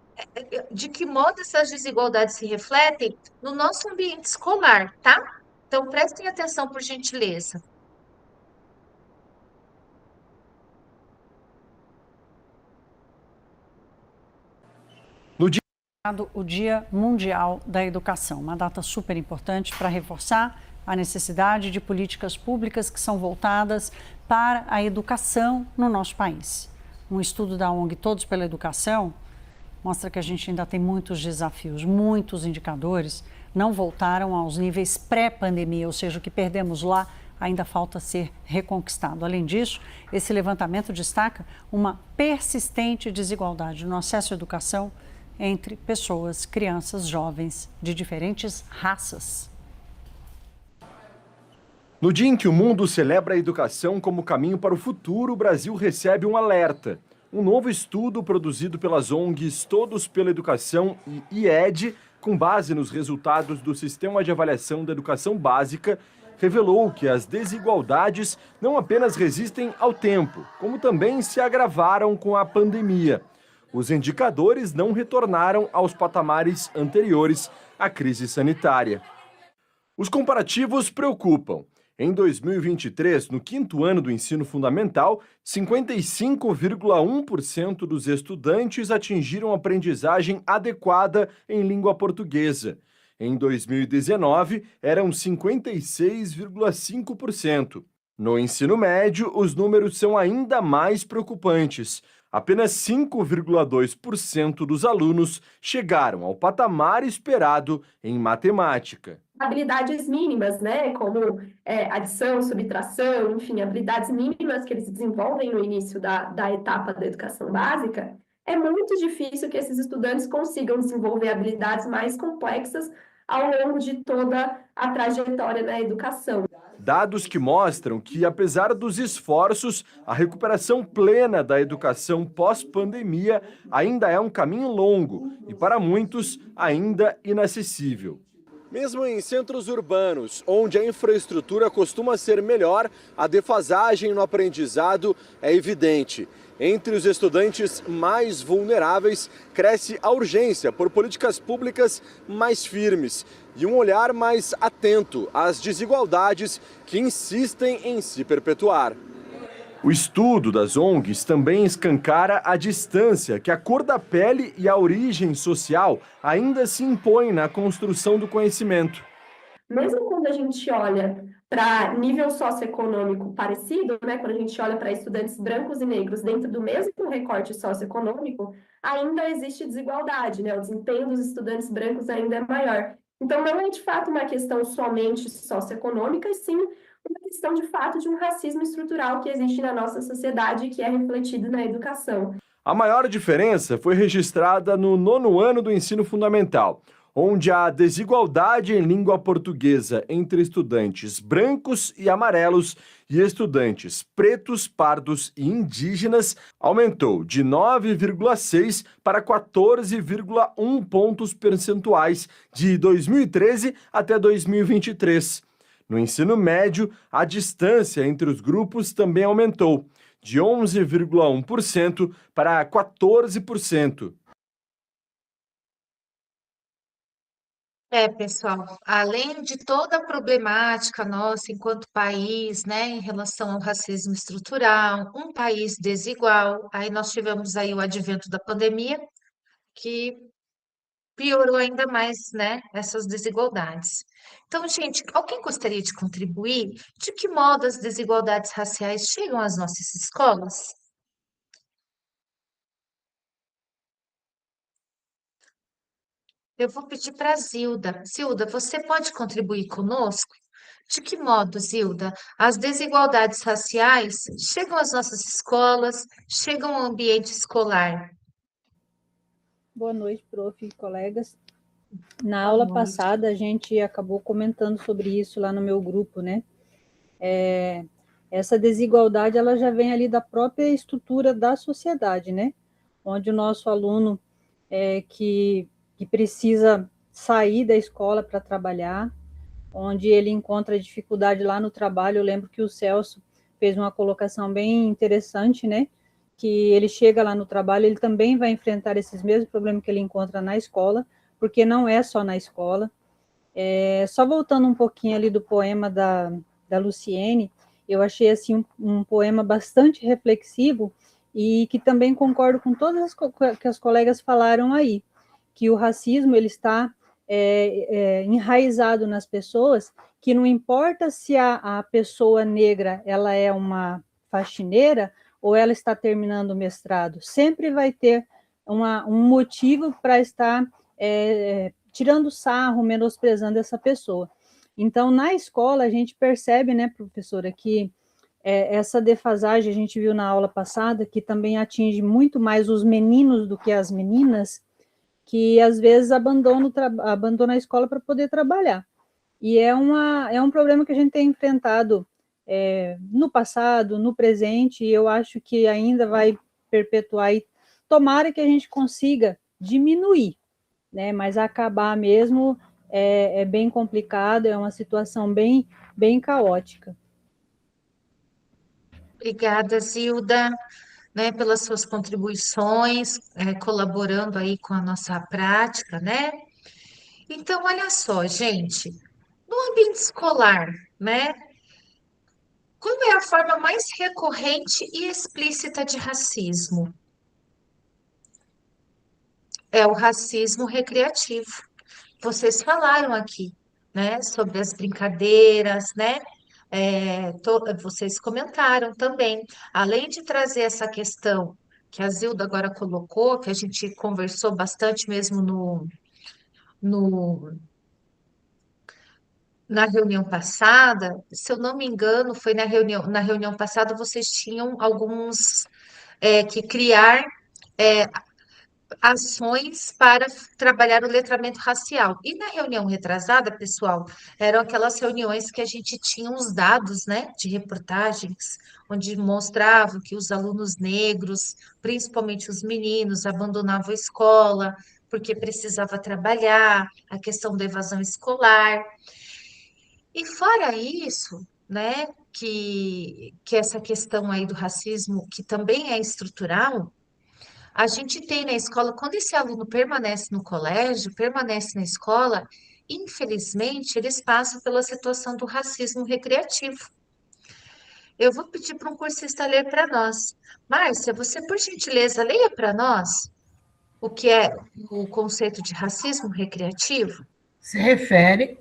de que modo essas desigualdades se refletem no nosso ambiente escolar, tá? Então, prestem atenção, por gentileza. O Dia Mundial da Educação, uma data super importante para reforçar a necessidade de políticas públicas que são voltadas para a educação no nosso país. Um estudo da ONG Todos pela Educação mostra que a gente ainda tem muitos desafios, muitos indicadores não voltaram aos níveis pré-pandemia, ou seja, o que perdemos lá ainda falta ser reconquistado. Além disso, esse levantamento destaca uma persistente desigualdade no acesso à educação entre pessoas, crianças, jovens de diferentes raças. No dia em que o mundo celebra a educação como caminho para o futuro, o Brasil recebe um alerta. Um novo estudo produzido pelas ONGs Todos pela Educação e IED, com base nos resultados do Sistema de Avaliação da Educação Básica, revelou que as desigualdades não apenas resistem ao tempo, como também se agravaram com a pandemia. Os indicadores não retornaram aos patamares anteriores à crise sanitária. Os comparativos preocupam. Em 2023, no quinto ano do ensino fundamental, 55,1% dos estudantes atingiram aprendizagem adequada em língua portuguesa. Em 2019, eram 56,5%. No ensino médio, os números são ainda mais preocupantes. Apenas 5,2% dos alunos chegaram ao patamar esperado em matemática. Habilidades mínimas, né, como adição, subtração, enfim, habilidades mínimas que eles desenvolvem no início da etapa da educação básica, é muito difícil que esses estudantes consigam desenvolver habilidades mais complexas ao longo de toda a trajetória da educação. Dados que mostram que, apesar dos esforços, a recuperação plena da educação pós-pandemia ainda é um caminho longo e, para muitos, ainda inacessível. Mesmo em centros urbanos, onde a infraestrutura costuma ser melhor, a defasagem no aprendizado é evidente. Entre os estudantes mais vulneráveis, cresce a urgência por políticas públicas mais firmes e um olhar mais atento às desigualdades que insistem em se perpetuar. O estudo das ONGs também escancara a distância que a cor da pele e a origem social ainda se impõem na construção do conhecimento. Mesmo quando a gente olha para nível socioeconômico parecido, né, quando a gente olha para estudantes brancos e negros dentro do mesmo recorte socioeconômico, ainda existe desigualdade, né? O desempenho dos estudantes brancos ainda é maior. Então, não é de fato uma questão somente socioeconômica, e sim uma questão de fato de um racismo estrutural que existe na nossa sociedade e que é refletido na educação. A maior diferença foi registrada no 9º ano do ensino fundamental, onde a desigualdade em língua portuguesa entre estudantes brancos e amarelos e estudantes pretos, pardos e indígenas aumentou de 9,6 para 14,1 pontos percentuais de 2013 até 2023. No ensino médio, a distância entre os grupos também aumentou, de 11,1% para 14%. Pessoal, além de toda a problemática nossa enquanto país, né, em relação ao racismo estrutural, um país desigual, aí nós tivemos aí o advento da pandemia, que piorou ainda mais, né, essas desigualdades. Então, gente, alguém gostaria de contribuir? De que modo as desigualdades raciais chegam às nossas escolas? Eu vou pedir para a Zilda. Zilda, você pode contribuir conosco? De que modo, Zilda, as desigualdades raciais chegam às nossas escolas, chegam ao ambiente escolar? Boa noite, prof. e colegas. Na aula passada, a gente acabou comentando sobre isso lá no meu grupo, né? Essa desigualdade, ela já vem ali da própria estrutura da sociedade, né? Onde o nosso aluno que precisa sair da escola para trabalhar, onde ele encontra dificuldade lá no trabalho. Eu lembro que o Celso fez uma colocação bem interessante, né? Que ele chega lá no trabalho, ele também vai enfrentar esses mesmos problemas que ele encontra na escola, porque não é só na escola. Só voltando um pouquinho ali do poema da Luciene, eu achei assim um poema bastante reflexivo e que também concordo com todas as que as colegas falaram aí, que o racismo ele está enraizado nas pessoas, que não importa se a pessoa negra ela é uma faxineira ou ela está terminando o mestrado, sempre vai ter um motivo para estar tirando sarro, menosprezando essa pessoa. Então, na escola, a gente percebe, né, professora, que essa defasagem, a gente viu na aula passada, que também atinge muito mais os meninos do que as meninas, que às vezes abandona a escola para poder trabalhar. E é um problema que a gente tem enfrentado no passado, no presente, e eu acho que ainda vai perpetuar, e tomara que a gente consiga diminuir, né? Mas acabar mesmo é bem complicado, é uma situação bem, bem caótica. Obrigada, Zilda, né, pelas suas contribuições, colaborando aí com a nossa prática, né? Então, olha só, gente, no ambiente escolar, né? Qual é a forma mais recorrente e explícita de racismo? É o racismo recreativo. Vocês falaram aqui, né, sobre as brincadeiras, né? Vocês comentaram também, além de trazer essa questão que a Zilda agora colocou, que a gente conversou bastante mesmo no, na reunião passada, se eu não me engano, foi na reunião passada, vocês tinham alguns que criar ações para trabalhar o letramento racial. E na reunião retrasada, pessoal, eram aquelas reuniões que a gente tinha os dados, né, de reportagens, onde mostravam que os alunos negros, principalmente os meninos, abandonavam a escola porque precisava trabalhar, a questão da evasão escolar. E fora isso, né, que essa questão aí do racismo, que também é estrutural, a gente tem na escola, quando esse aluno permanece no colégio, permanece na escola, infelizmente, eles passam pela situação do racismo recreativo. Eu vou pedir para um cursista ler para nós. Márcia, você, por gentileza, leia para nós o que é o conceito de racismo recreativo? Se refere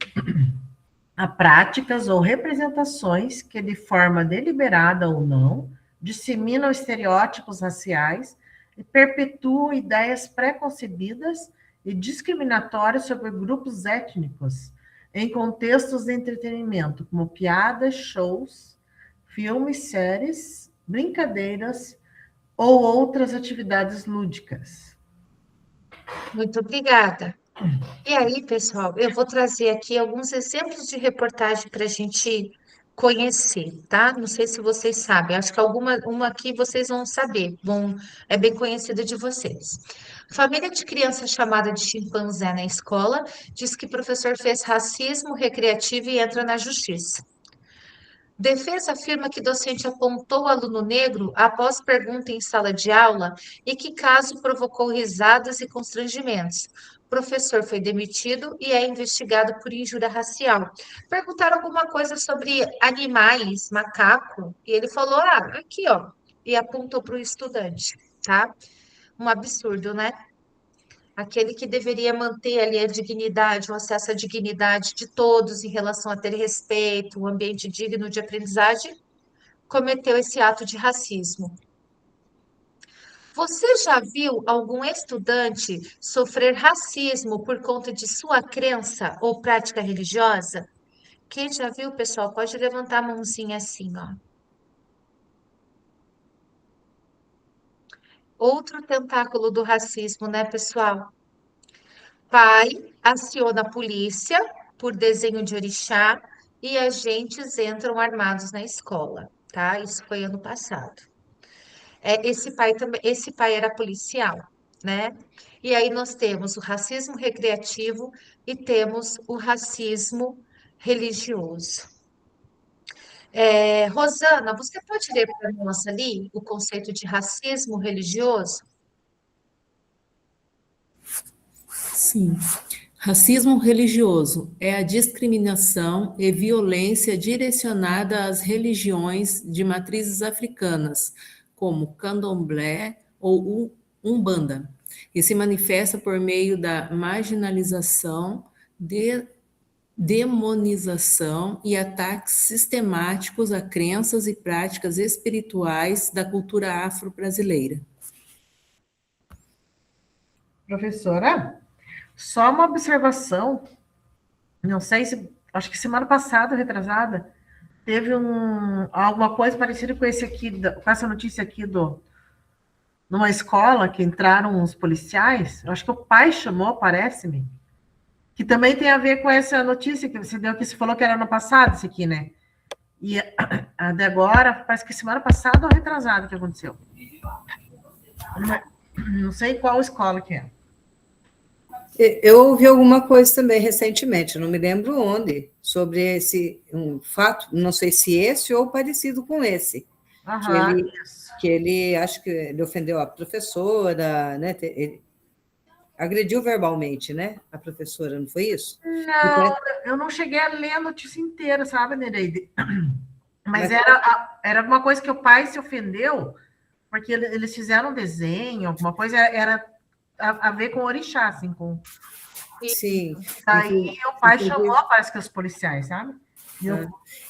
a práticas ou representações que, de forma deliberada ou não, disseminam estereótipos raciais e perpetuam ideias pré-concebidas e discriminatórias sobre grupos étnicos em contextos de entretenimento, como piadas, shows, filmes, séries, brincadeiras ou outras atividades lúdicas. Muito obrigada. E aí, pessoal, eu vou trazer aqui alguns exemplos de reportagem para a gente conhecer, tá? Não sei se vocês sabem, acho que uma aqui vocês vão saber, é bem conhecida de vocês. Família de criança chamada de chimpanzé na escola diz que professor fez racismo recreativo e entra na justiça. Defesa afirma que docente apontou aluno negro após pergunta em sala de aula e que caso provocou risadas e constrangimentos. Professor foi demitido e é investigado por injúria racial. Perguntaram alguma coisa sobre animais, macaco, e ele falou: aqui, ó, e apontou para o estudante, tá? Um absurdo, né? Aquele que deveria manter ali a dignidade, o acesso à dignidade de todos em relação a ter respeito, um ambiente digno de aprendizagem, cometeu esse ato de racismo. Você já viu algum estudante sofrer racismo por conta de sua crença ou prática religiosa? Quem já viu, pessoal, pode levantar a mãozinha assim, ó. Outro tentáculo do racismo, né, pessoal? Pai aciona a polícia por desenho de orixá e agentes entram armados na escola, tá? Isso foi ano passado. Esse pai era policial, né? E aí nós temos o racismo recreativo e temos o racismo religioso. Rosana, você pode ler para nós ali o conceito de racismo religioso? Sim. Racismo religioso é a discriminação e violência direcionada às religiões de matrizes africanas, como candomblé ou umbanda, e se manifesta por meio da marginalização, demonização e ataques sistemáticos a crenças e práticas espirituais da cultura afro-brasileira. Professora, só uma observação, não sei se, acho que semana passada, retrasada, teve alguma coisa parecida com esse aqui, com essa notícia aqui do numa escola que entraram uns policiais, eu acho que o pai chamou, parece-me, que também tem a ver com essa notícia que você deu, que você falou que era no passado, isso aqui, né? E a de agora, parece que semana passada ou retrasada que aconteceu. Não sei qual escola que é. Eu ouvi alguma coisa também recentemente, não me lembro onde, sobre esse fato, não sei se esse ou parecido com esse, que ele acho que ele ofendeu a professora, né? Ele agrediu verbalmente, né? A professora, não foi isso? Não, eu não cheguei a ler a notícia inteira, sabe, Nereide? Mas era alguma coisa que o pai se ofendeu, porque eles fizeram um desenho, alguma coisa, era a ver com orixá, assim, com... Sim. Daí o pai chamou, parece que os policiais, sabe?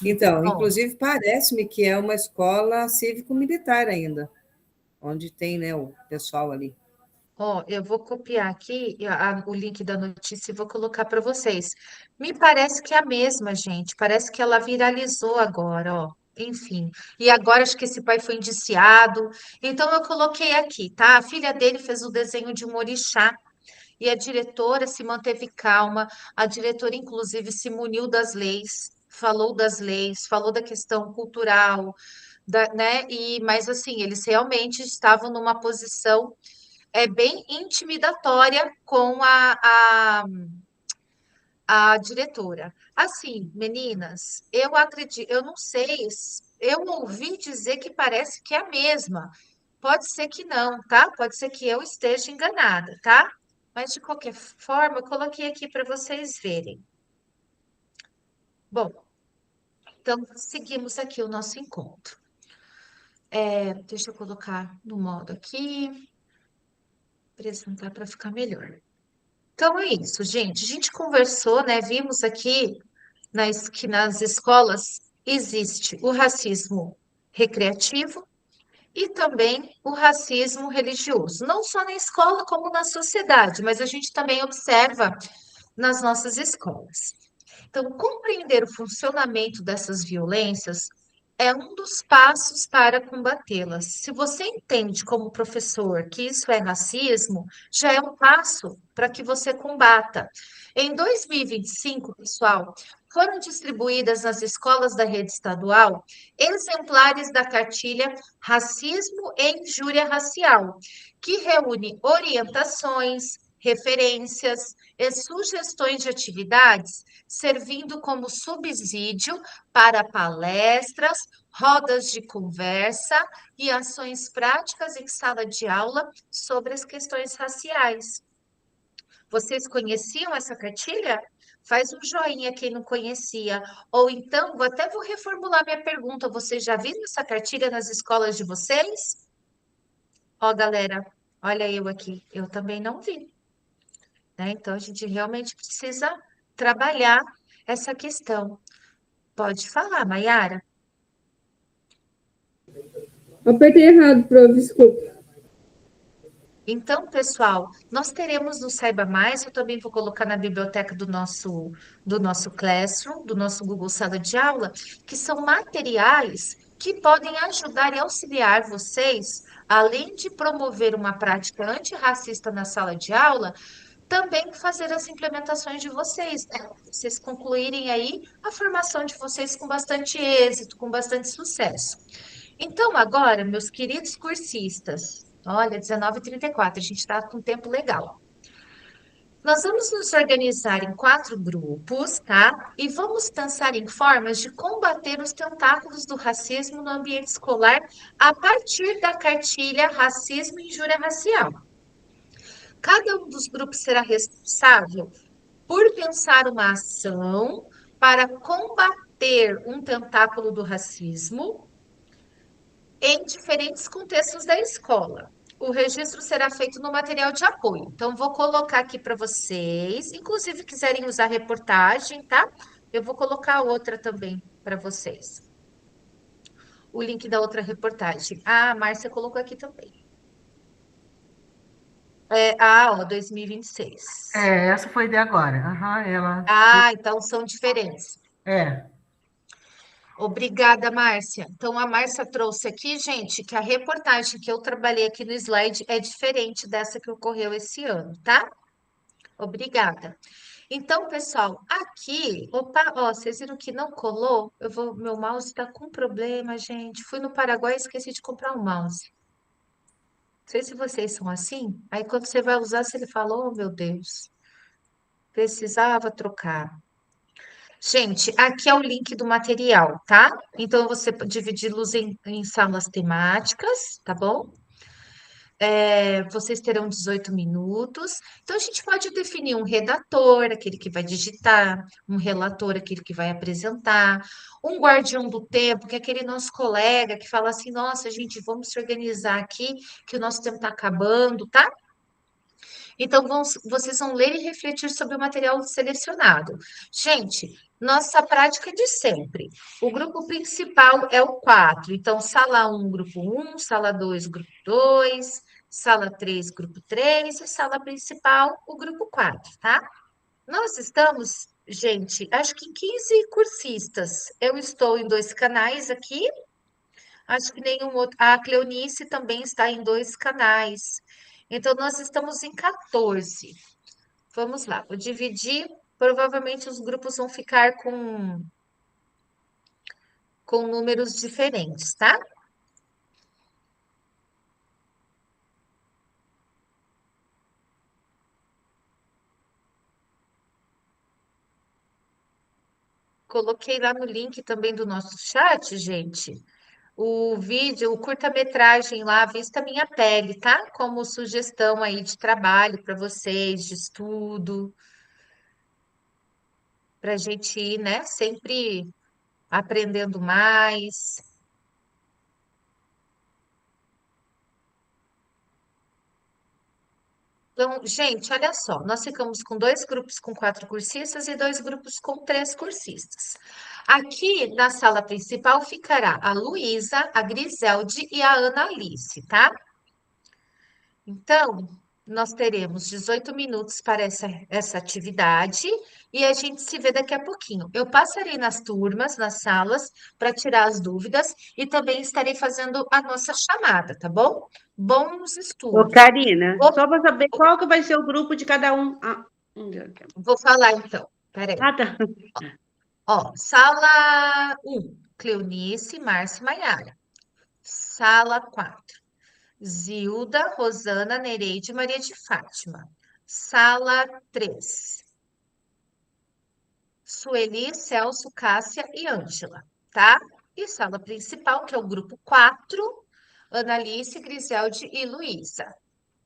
Então, inclusive, parece-me que é uma escola cívico-militar ainda, onde tem, né, o pessoal ali. Eu vou copiar aqui o link da notícia e vou colocar para vocês. Me parece que é a mesma, gente. Parece que ela viralizou agora, ó. Enfim. E agora acho que esse pai foi indiciado. Então eu coloquei aqui, tá? A filha dele fez o desenho de um orixá e a diretora se manteve calma. A diretora, inclusive, se muniu das leis, falou da questão cultural, né? Mas assim, eles realmente estavam numa posição bem intimidatória com a diretora. Assim, meninas, eu acredito, eu não sei, eu ouvi dizer que parece que é a mesma. Pode ser que não, tá? Pode ser que eu esteja enganada, tá? Mas de qualquer forma, eu coloquei aqui para vocês verem. Bom, então seguimos aqui o nosso encontro. Deixa eu colocar no modo aqui, apresentar para ficar melhor. Então é isso, gente. A gente conversou, né? Vimos aqui que nas escolas existe o racismo recreativo e também o racismo religioso. Não só na escola, como na sociedade, mas a gente também observa nas nossas escolas. Então, compreender o funcionamento dessas violências é um dos passos para combatê-las. Se você entende como professor que isso é racismo, já é um passo para que você combata. Em 2025, pessoal, foram distribuídas nas escolas da rede estadual exemplares da cartilha Racismo e Injúria Racial, que reúne orientações, referências e sugestões de atividades, servindo como subsídio para palestras, rodas de conversa e ações práticas em sala de aula sobre as questões raciais. Vocês conheciam essa cartilha? Faz um joinha quem não conhecia. Ou então, até vou reformular minha pergunta. Vocês já viram essa cartilha nas escolas de vocês? Ó, galera, olha eu aqui. Eu também não vi. Né? Então, a gente realmente precisa trabalhar essa questão. Pode falar, Maiara. Apertei errado, prof, desculpa. Então, pessoal, nós teremos no Saiba Mais, eu também vou colocar na biblioteca do nosso Classroom, do nosso Google Sala de Aula, que são materiais que podem ajudar e auxiliar vocês, além de promover uma prática antirracista na sala de aula, também fazer as implementações de vocês, né? Vocês concluírem aí a formação de vocês com bastante êxito, com bastante sucesso. Então, agora, meus queridos cursistas, olha, 19h34, a gente está com um tempo legal. Nós vamos nos organizar em 4 grupos, tá? E vamos pensar em formas de combater os tentáculos do racismo no ambiente escolar a partir da cartilha Racismo e Injúria Racial. Cada um dos grupos será responsável por pensar uma ação para combater um tentáculo do racismo em diferentes contextos da escola. O registro será feito no material de apoio. Então, vou colocar aqui para vocês. Inclusive, quiserem usar reportagem, tá? Eu vou colocar outra também para vocês. O link da outra reportagem. Ah, a Márcia colocou aqui também. 2026. Essa foi de agora. Ela... então são diferentes. Obrigada, Márcia. Então, a Márcia trouxe aqui, gente, que a reportagem que eu trabalhei aqui no slide é diferente dessa que ocorreu esse ano, tá? Obrigada. Então, pessoal, aqui, opa, ó, vocês viram que não colou? Meu mouse está com problema, gente. Fui no Paraguai e esqueci de comprar um mouse. Não sei se vocês são assim. Aí, quando você vai usar, você fala, oh, meu Deus, precisava trocar. Gente, aqui é o link do material, tá? Então, você pode dividi-los em salas temáticas, tá bom? Vocês terão 18 minutos. Então, a gente pode definir um redator, aquele que vai digitar, um relator, aquele que vai apresentar, um guardião do tempo, que é aquele nosso colega que fala assim: nossa, gente, vamos se organizar aqui, que o nosso tempo está acabando, tá? Então, vocês vão ler e refletir sobre o material selecionado. Gente, nossa prática de sempre. O grupo principal é o 4. Então, sala 1, grupo 1, sala 2, grupo 2, sala 3, grupo 3 e sala principal, o grupo 4, tá? Nós estamos, gente, acho que em 15 cursistas. Eu estou em 2 canais aqui. Acho que nenhum outro. A Cleonice também está em 2 canais. Então, nós estamos em 14. Vamos lá, vou dividir. Provavelmente os grupos vão ficar com números diferentes, tá? Coloquei lá no link também do nosso chat, gente, o vídeo, o curta-metragem lá, Vista Minha Pele, tá? Como sugestão aí de trabalho para vocês, de estudo, para a gente ir, né? Sempre aprendendo mais. Então, gente, olha só, nós ficamos com 2 grupos com 4 cursistas e 2 grupos com 3 cursistas. Aqui na sala principal ficará a Luísa, a Griselde e a Ana Alice, tá? Então, nós teremos 18 minutos para essa atividade e a gente se vê daqui a pouquinho. Eu passarei nas turmas, nas salas, para tirar as dúvidas e também estarei fazendo a nossa chamada, tá bom? Bons estudos. Ô, Karina, só para saber qual que vai ser o grupo de cada um. Vou falar então, peraí. Ah, tá. Ó, sala 1, Cleonice, Márcia e Maiara. Sala 4, Zilda, Rosana, Nereide e Maria de Fátima. Sala 3, Sueli, Celso, Cássia e Ângela, tá? E sala principal, que é o grupo 4, Analice, Griselde e Luísa.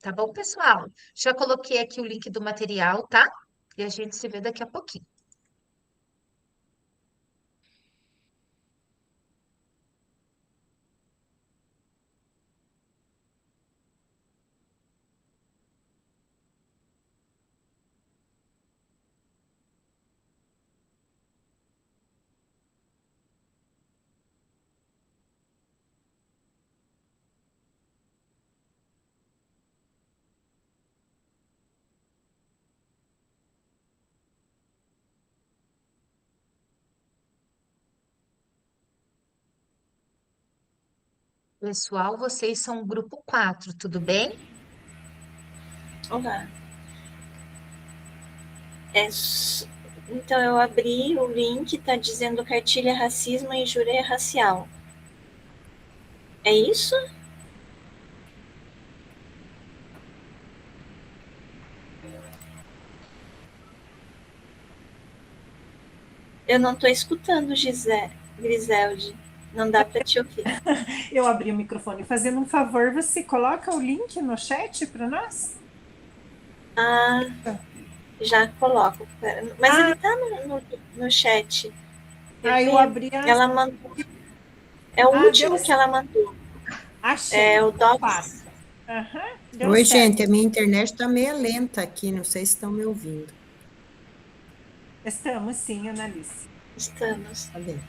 Tá bom, pessoal? Já coloquei aqui o link do material, tá? E a gente se vê daqui a pouquinho. Pessoal, vocês são o grupo 4, tudo bem? Olá. Então, eu abri o link, está dizendo cartilha racismo e injúria racial. É isso? Eu não estou escutando, Griselde. Não dá para te ouvir. Eu abri o microfone. Fazendo um favor, você coloca o link no chat para nós? Ah, já coloco. Mas ele está no chat. Eu abri Ela mandou. É o último que ela mandou. Achei. É o Docs. Oi, gente, a minha internet está meio lenta aqui, não sei se estão me ouvindo. Estamos sim, Analice. Estamos. Tá bem.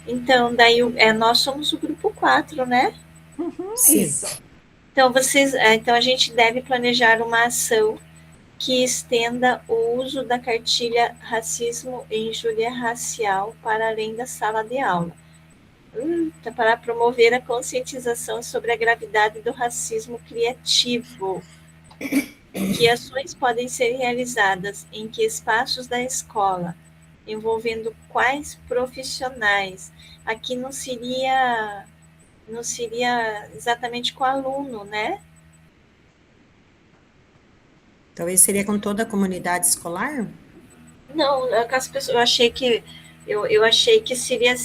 Então, daí nós somos o grupo 4, né? Sim. Isso. Então, então, a gente deve planejar uma ação que estenda o uso da cartilha racismo e injúria racial para além da sala de aula. Para promover a conscientização sobre a gravidade do racismo criativo. Que ações podem ser realizadas em que espaços da escola, envolvendo quais profissionais? Aqui não seria exatamente com o aluno, né? Talvez seria com toda a comunidade escolar? Não, com as pessoas, eu achei que seria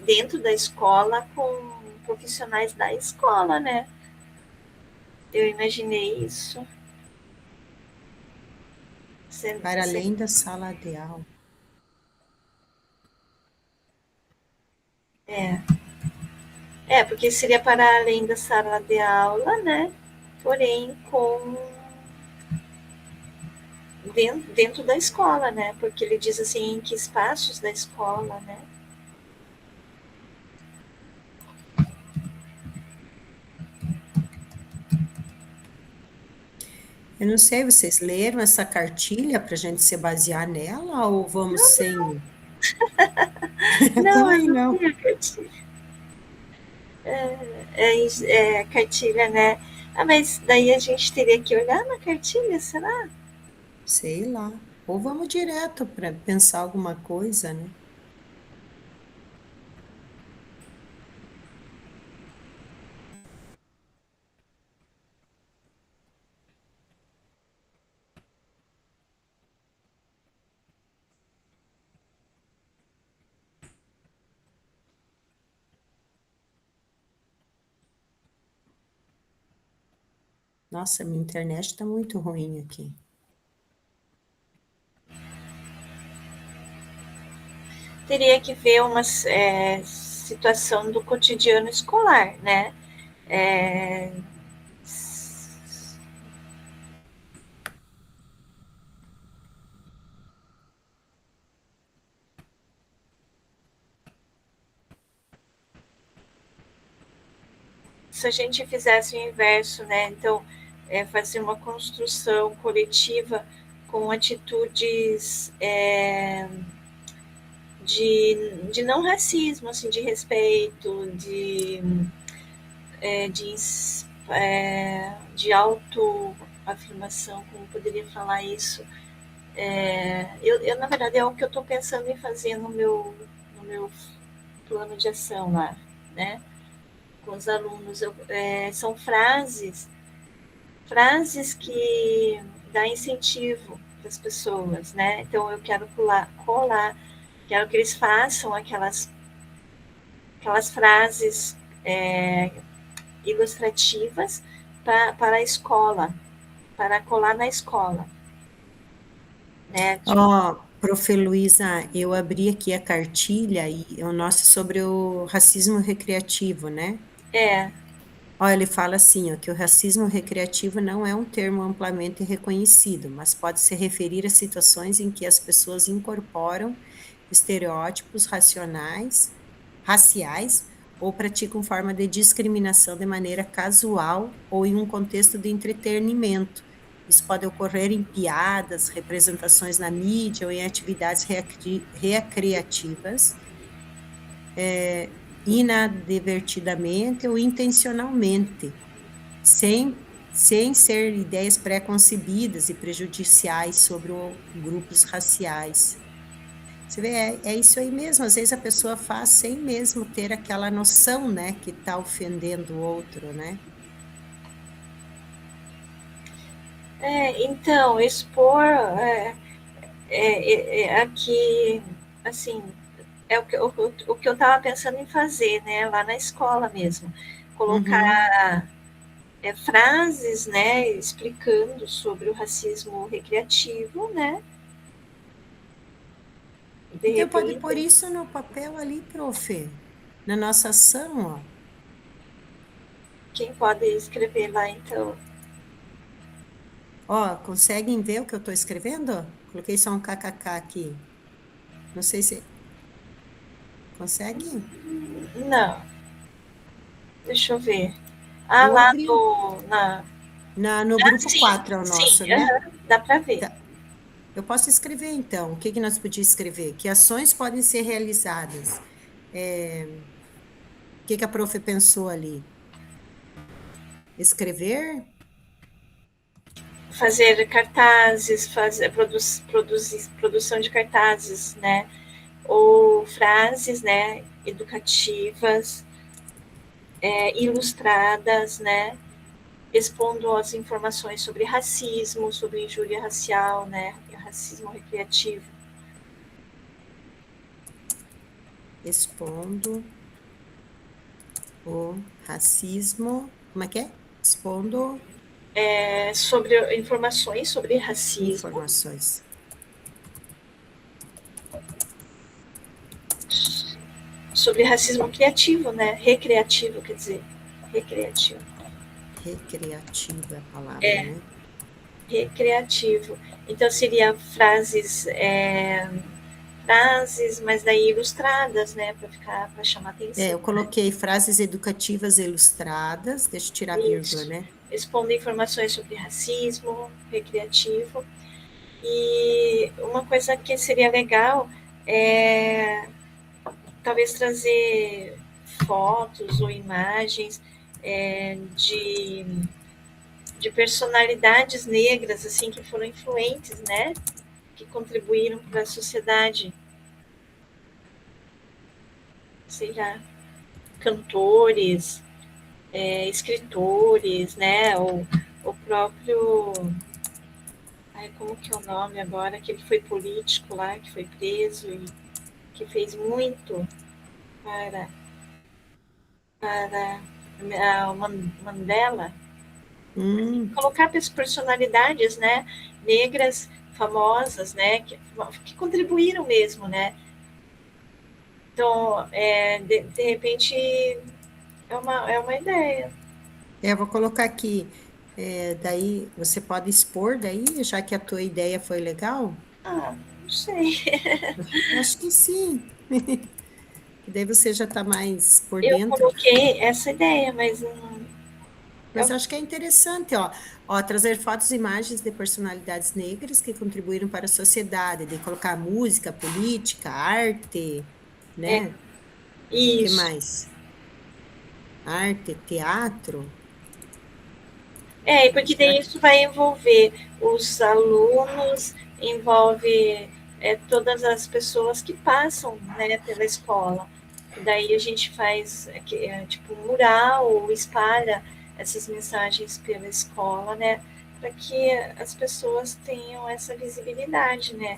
dentro da escola com profissionais da escola, né? Eu imaginei isso. Para além da sala de aula. Porque seria para além da sala de aula, né? Porém, dentro da escola, né? Porque ele diz assim, em que espaços da escola, né? Eu não sei, vocês leram essa cartilha para a gente se basear nela ou vamos sem... Não, Também eu não não. vi a cartilha. A cartilha, né? Mas daí a gente teria que olhar na cartilha, será? Sei lá. Ou vamos direto para pensar alguma coisa, né? Nossa, minha internet está muito ruim aqui. Teria que ver uma situação do cotidiano escolar, né? Se a gente fizesse o inverso, né? Então, fazer uma construção coletiva com atitudes de não racismo, assim, de respeito, de autoafirmação, como poderia falar isso. Eu, na verdade, é o que eu estou pensando em fazer no meu plano de ação lá, né? Com os alunos. São frases que dá incentivo para as pessoas, né? Então, eu quero colar, quero que eles façam aquelas frases ilustrativas para a escola, para colar na escola. Né? Prof. Luísa, eu abri aqui a cartilha e o nosso sobre o racismo recreativo, né? Ele fala assim, que o racismo recreativo não é um termo amplamente reconhecido, mas pode se referir a situações em que as pessoas incorporam estereótipos raciais ou praticam forma de discriminação de maneira casual ou em um contexto de entretenimento. Isso pode ocorrer em piadas, representações na mídia ou em atividades recreativas, inadvertidamente ou intencionalmente, sem ser ideias pré-concebidas e prejudiciais sobre grupos raciais. Você vê, é isso aí mesmo, às vezes a pessoa faz sem mesmo ter aquela noção, né, que está ofendendo o outro, né? Então, expor aqui, assim, o que eu estava pensando em fazer, né, lá na escola mesmo, colocar frases, né, explicando sobre o racismo recreativo, né? Então pode pôr isso no papel ali, prof, na nossa ação, ó. Quem pode escrever lá, então? Conseguem ver o que eu estou escrevendo? Coloquei só um kkk aqui. Não sei se... Conseguem? Não. Deixa eu ver. Lá no grupo 4 é o nosso, né? Dá para ver. Tá. Eu posso escrever, então. O que nós podíamos escrever? Que ações podem ser realizadas que a prof pensou ali? Escrever? Fazer cartazes, produção de cartazes, né? Ou frases, né? Educativas, ilustradas, né? Expondo as informações sobre racismo, sobre injúria racial, né? Racismo recreativo. Expondo o racismo, como é que é? Expondo sobre informações sobre racismo. Informações. Sobre racismo criativo, né? Recreativo, quer dizer. Recreativo. Recreativa a palavra, né? Recreativo. Então, seria frases, mas daí ilustradas, né? Para chamar atenção. Eu coloquei frases educativas ilustradas, deixa eu tirar a vírgula, né? Expondo informações sobre racismo, recreativo. E uma coisa que seria legal é talvez trazer fotos ou imagens de personalidades negras, assim, que foram influentes, né? Que contribuíram para a sociedade. Sei lá, cantores, escritores, né? Ou o próprio... como que é o nome agora? Aquele que foi político lá, que foi preso e que fez muito para a Mandela. Colocar personalidades, né, negras famosas, né, que contribuíram mesmo, né. Então, de repente, é uma ideia. Eu vou colocar aqui, daí você pode expor daí, já que a tua ideia foi legal? Não sei. Acho que sim. Daí você já está mais por dentro. Eu coloquei essa ideia, mas não... Mas eu acho que é interessante, ó, trazer fotos e imagens de personalidades negras que contribuíram para a sociedade, de colocar música, política, arte, né? Isso. O que mais? Arte, teatro. Porque daí isso vai envolver os alunos, envolve todas as pessoas que passam, né, pela escola. Daí a gente faz tipo um mural ou espalha essas mensagens pela escola, né, para que as pessoas tenham essa visibilidade, né.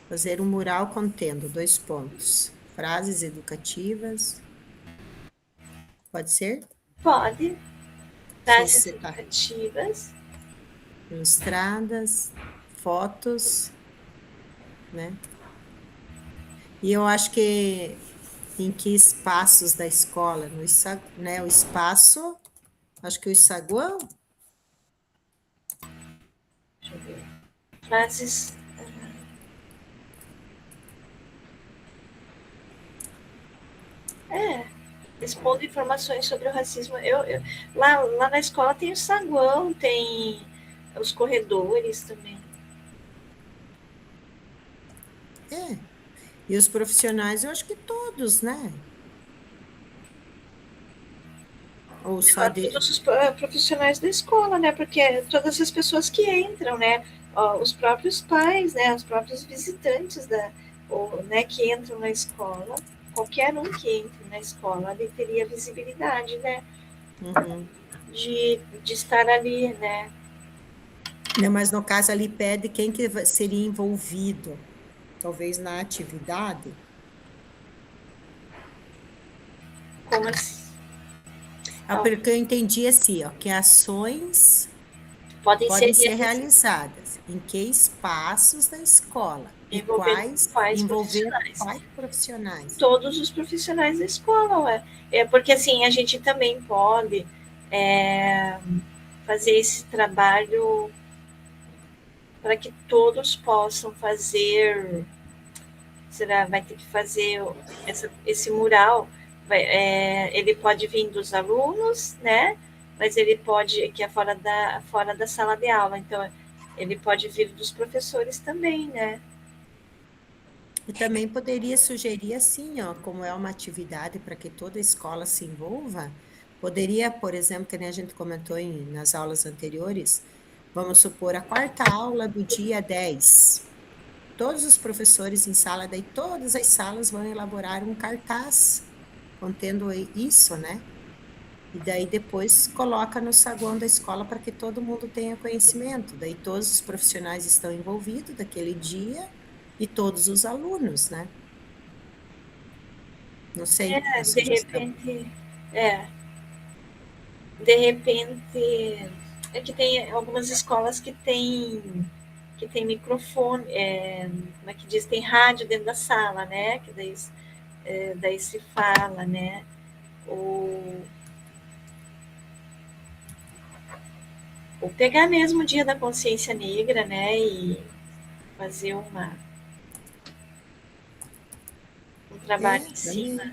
Fazer um mural contendo 2 pontos. Frases educativas. Pode ser? Pode. Frases educativas. Ilustradas, fotos, né? E eu acho que em que espaços da escola? Né? O espaço, acho que o saguão. Deixa eu ver. Frases... expondo informações sobre o racismo. Lá na escola tem o saguão, tem os corredores também. E os profissionais, eu acho que todos, né? Ou só todos os profissionais da escola, né? Porque todas as pessoas que entram, né? Os próprios pais, né? Os próprios visitantes né? Que entram na escola. Qualquer um que entre na escola, ele teria visibilidade, né? De estar ali, né? Não, mas no caso ali pede quem que seria envolvido, talvez na atividade. Como assim? Porque eu entendi assim, que ações podem ser realizadas em que espaços da escola e quais profissionais? Todos os profissionais da escola, porque assim, a gente também pode fazer esse trabalho para que todos possam fazer, vai ter que fazer esse mural, ele pode vir dos alunos, né? Mas ele pode, que é fora da sala de aula, então ele pode vir dos professores também, né? E também poderia sugerir assim, ó, como é uma atividade para que toda a escola se envolva, poderia, por exemplo, que nem a gente comentou nas aulas anteriores, vamos supor, a quarta aula do dia 10. Todos os professores em sala, daí todas as salas vão elaborar um cartaz contendo isso, né? E daí depois coloca no saguão da escola para que todo mundo tenha conhecimento. Daí todos os profissionais estão envolvidos daquele dia e todos os alunos, né? Não sei. De repente, de repente, é que tem algumas escolas que tem microfone, como é que diz, tem rádio dentro da sala, né? Que daí se fala, né? Ou pegar mesmo o Dia da Consciência Negra, né? E fazer um trabalho em cima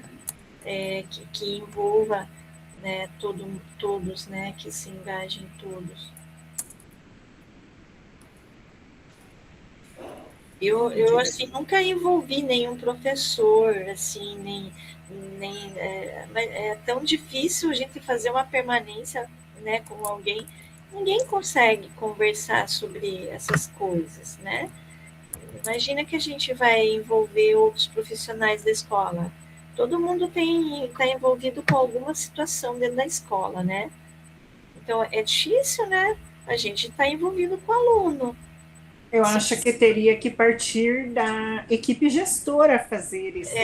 que envolva, né, todos, né? Que se engajem todos. Eu assim, nunca envolvi nenhum professor, assim, mas é tão difícil a gente fazer uma permanência, né, com alguém. Ninguém consegue conversar sobre essas coisas, né? Imagina que a gente vai envolver outros profissionais da escola. Todo mundo está envolvido com alguma situação dentro da escola, né? Então, é difícil, né? A gente está envolvido com o aluno. Eu acho que teria que partir da equipe gestora fazer isso.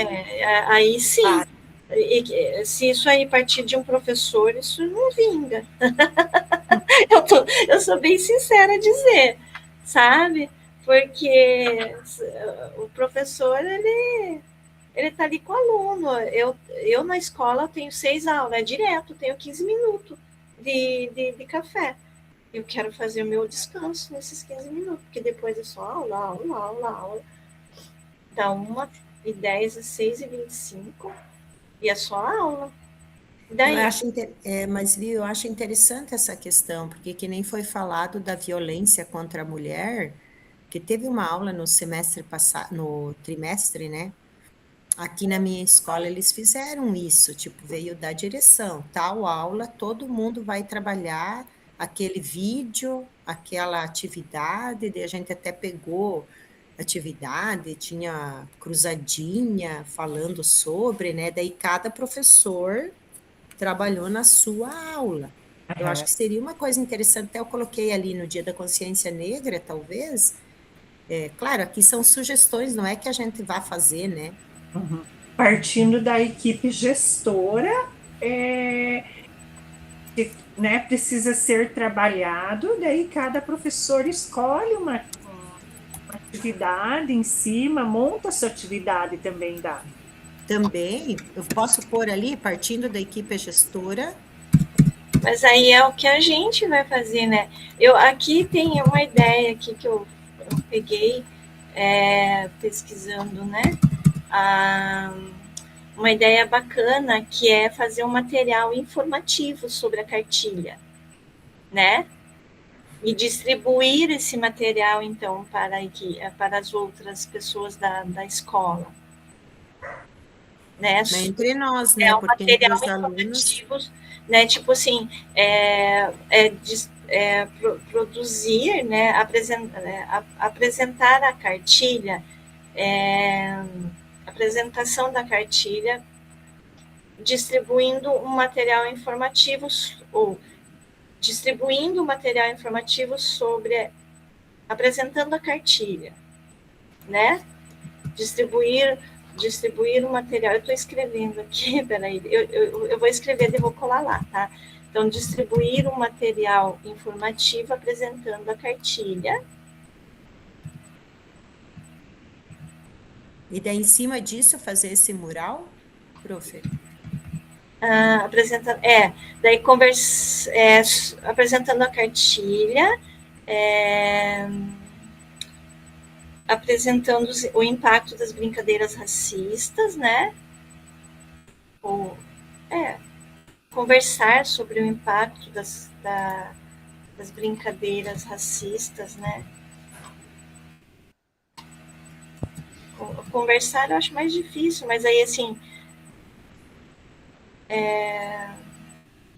Aí sim. Se isso aí partir de um professor, isso não vinga. Eu sou bem sincera a dizer, sabe? Porque o professor, ele está ali com o aluno. Eu na escola tenho 6 aulas, direto, tenho 15 minutos de café. Eu quero fazer o meu descanso nesses 15 minutos, porque depois é só aula. Da 1h10 às 6h25, e é só aula. Daí... Mas, viu, eu acho interessante essa questão, porque que nem foi falado da violência contra a mulher, que teve uma aula no semestre passado, no trimestre, né? Aqui na minha escola eles fizeram isso, tipo, veio da direção, tal aula, todo mundo vai trabalhar aquele vídeo, aquela atividade, daí a gente até pegou atividade, tinha cruzadinha falando sobre, né? Daí cada professor trabalhou na sua aula. Eu acho que seria uma coisa interessante, até eu coloquei ali no Dia da Consciência Negra, talvez. Claro, aqui são sugestões, não é que a gente vá fazer, né? Uhum. Partindo da equipe gestora, né, precisa ser trabalhado, daí cada professor escolhe uma atividade em cima, monta a sua atividade também, dá. Também, eu posso pôr ali, partindo da equipe gestora. Mas aí é o que a gente vai fazer, né? Aqui tem uma ideia aqui que eu peguei pesquisando, né? Uma ideia bacana que é fazer um material informativo sobre a cartilha, né? E distribuir esse material, então, para as outras pessoas da escola. Né? Entre nós, né? Um material informativo, né? Tipo assim, produzir, né? Apresentar a cartilha, apresentação da cartilha, distribuindo um material informativo sobre apresentando a cartilha, né? Distribuir o material. Eu estou escrevendo aqui, peraí, eu vou escrever e vou colar lá, tá? Então, distribuir um material informativo apresentando a cartilha. E daí, em cima disso, fazer esse mural, profe? Daí apresentando a cartilha, apresentando o impacto das brincadeiras racistas, né? Conversar sobre o impacto das brincadeiras racistas, né? Conversar eu acho mais difícil, mas aí, assim,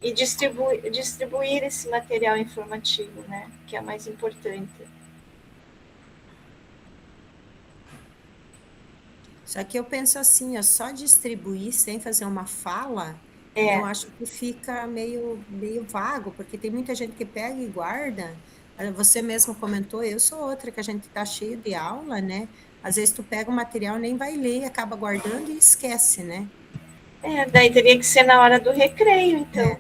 e distribuir esse material informativo, né? Que é o mais importante. Só que eu penso assim, ó, só distribuir sem fazer uma fala, eu acho que fica meio vago, porque tem muita gente que pega e guarda. Você mesmo comentou, eu sou outra, que a gente tá cheio de aula, né? Às vezes tu pega o material, nem vai ler, acaba guardando e esquece, né? Daí teria que ser na hora do recreio, então.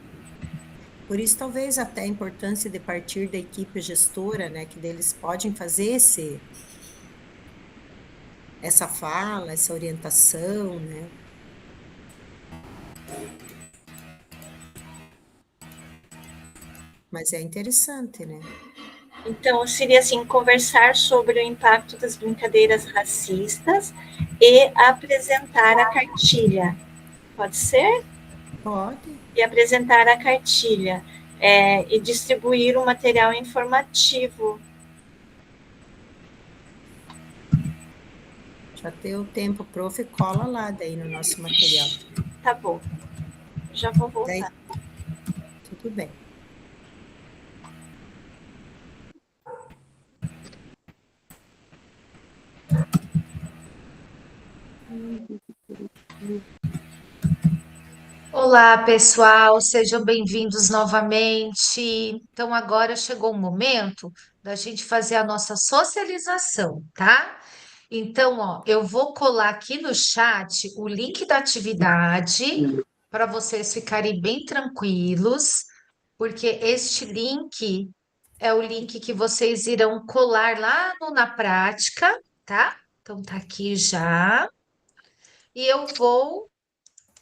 Por isso, talvez até a importância de partir da equipe gestora, né? Que eles podem fazer essa fala, essa orientação, né? Mas é interessante, né? Então, seria assim, conversar sobre o impacto das brincadeiras racistas e apresentar a cartilha. Pode ser? Pode. E apresentar a cartilha. E distribuir o material informativo. Já deu tempo, prof, cola lá daí no nosso material. Tá bom. Já vou voltar. Daí, tudo bem. Olá, pessoal, sejam bem-vindos novamente. Então, agora chegou o momento da gente fazer a nossa socialização, tá? Então, ó, eu vou colar aqui no chat o link da atividade para vocês ficarem bem tranquilos, porque este link é o link que vocês irão colar lá na prática, tá? Então, tá aqui já. E eu vou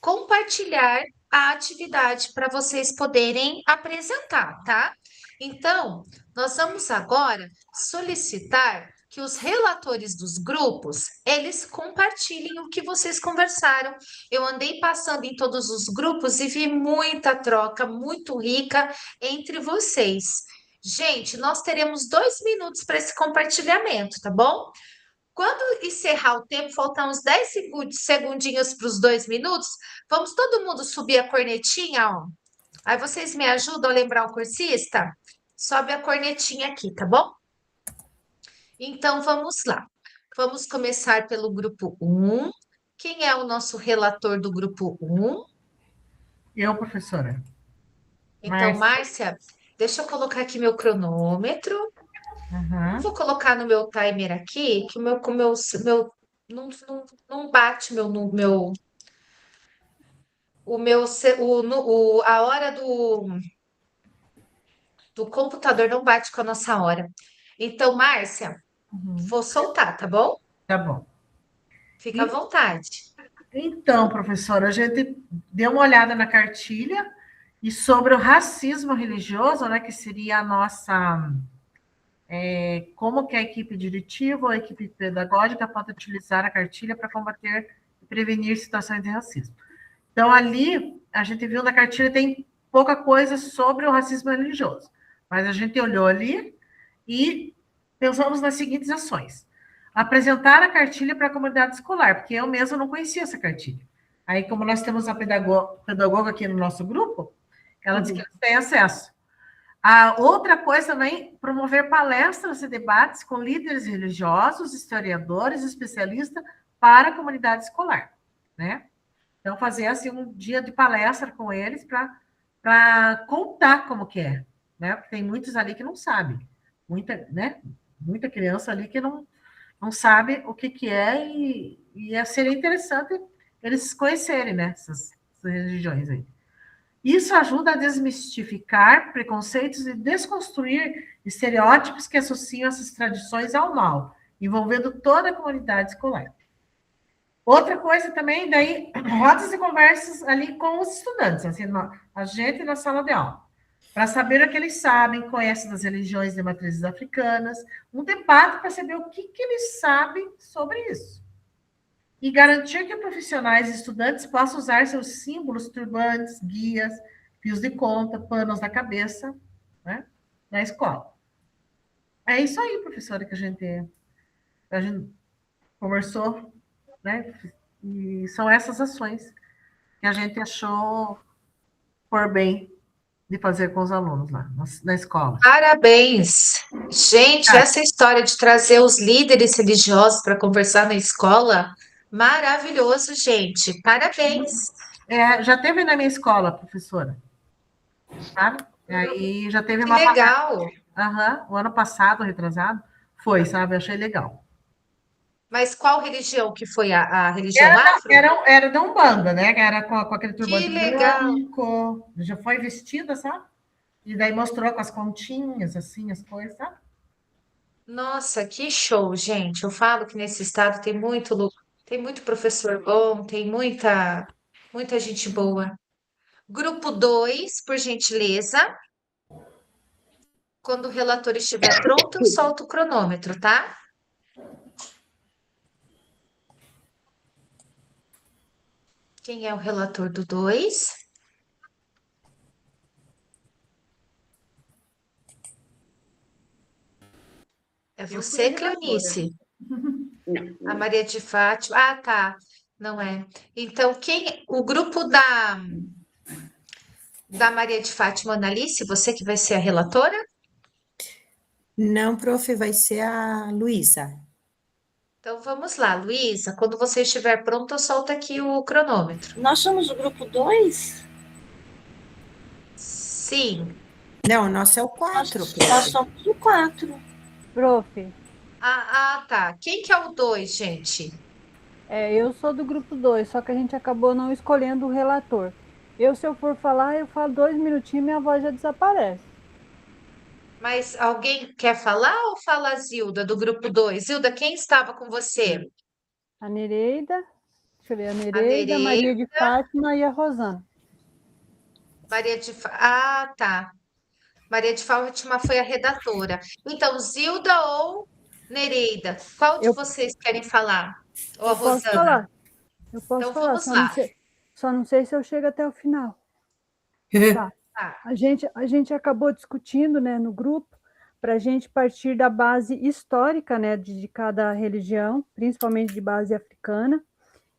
compartilhar a atividade para vocês poderem apresentar, tá? Então, nós vamos agora solicitar que os relatores dos grupos, eles compartilhem o que vocês conversaram. Eu andei passando em todos os grupos e vi muita troca, muito rica entre vocês. Gente, nós teremos 2 minutos para esse compartilhamento, tá bom? Quando encerrar o tempo, faltar uns 10 segundinhos para os 2 minutos, vamos todo mundo subir a cornetinha, ó. Aí vocês me ajudam a lembrar o cursista? Sobe a cornetinha aqui, tá bom? Então, vamos lá. Vamos começar pelo grupo 1. Quem é o nosso relator do grupo 1? Eu, professora. Então, Márcia, deixa eu colocar aqui meu cronômetro. Uhum. Vou colocar no meu timer aqui, que não bate a hora do computador não bate com a nossa hora. Então, Márcia, vou soltar, tá bom? Tá bom. Fica à vontade. Então, professora, a gente deu uma olhada na cartilha e sobre o racismo religioso, né, que seria a nossa... como que a equipe diretiva ou a equipe pedagógica pode utilizar a cartilha para combater e prevenir situações de racismo. Então, ali, a gente viu na cartilha, tem pouca coisa sobre o racismo religioso, mas a gente olhou ali e pensamos nas seguintes ações. Apresentar a cartilha para a comunidade escolar, porque eu mesma não conhecia essa cartilha. Aí, como nós temos a pedagoga aqui no nosso grupo, ela disse que eles têm acesso. A outra coisa também, promover palestras e debates com líderes religiosos, historiadores, especialistas para a comunidade escolar, né? Então, fazer assim um dia de palestra com eles para contar como que é, né? Porque tem muitos ali que não sabem, muita criança ali que não sabe o que é e seria interessante eles conhecerem, né? Essas religiões aí. Isso ajuda a desmistificar preconceitos e desconstruir estereótipos que associam essas tradições ao mal, envolvendo toda a comunidade escolar. Outra coisa também, daí, rodas e conversas ali com os estudantes, assim, a gente na sala de aula, para saber o que eles sabem, conhecem das religiões de matrizes africanas, um debate para saber o que eles sabem sobre isso. E garantir que profissionais e estudantes possam usar seus símbolos, turbantes, guias, fios de conta, panos na cabeça, né? na escola. É isso aí, professora, que a gente conversou, né? E são essas ações que a gente achou por bem de fazer com os alunos lá na escola. Parabéns! Gente, essa história de trazer os líderes religiosos para conversar na escola, maravilhoso, gente. Parabéns! Já teve na minha escola, professora. Sabe? Aí já teve Que uma legal! o ano passado, retrasado, foi, sabe? Achei legal. Mas qual religião que foi a religião afro? Era da Umbanda, né? Era com aquele turbante Que legal! branco, já foi vestida, sabe? E daí mostrou com as continhas, assim, as coisas, sabe? Nossa, que show, gente. Eu falo que nesse estado tem muito professor bom, tem muita gente boa. Grupo 2, por gentileza. Quando o relator estiver pronto, eu solto o cronômetro, tá? Quem é o relator do 2? É você, Cleonice? A Maria de Fátima. Ah, tá. Não é. Então, o grupo da Maria de Fátima, Analice, você que vai ser a relatora? Não, prof, vai ser a Luísa. Então vamos lá, Luísa. Quando você estiver pronto, eu solto aqui o cronômetro. Nós somos o grupo 2? Sim. Não, o nosso é o 4. Nós somos o 4. Prof. Ah, tá. Quem que é o 2, gente? Eu sou do grupo 2, só que a gente acabou não escolhendo o relator. Se eu for falar, eu falo 2 minutinhos e minha voz já desaparece. Mas alguém quer falar ou fala a Zilda, do grupo 2? Zilda, quem estava com você? A Nereida, deixa eu ver, a Nereida, a Maria de Fátima e a Rosana. Ah, tá. Maria de Fátima foi a redatora. Então, Zilda ou Nereida? Qual de vocês querem falar? Ou a Rosana? Posso falar. Eu posso Então, falar, vamos lá. só não sei se eu chego até o final. Tá. A gente acabou discutindo, né, no grupo, para a gente partir da base histórica, né, de cada religião, principalmente de base africana,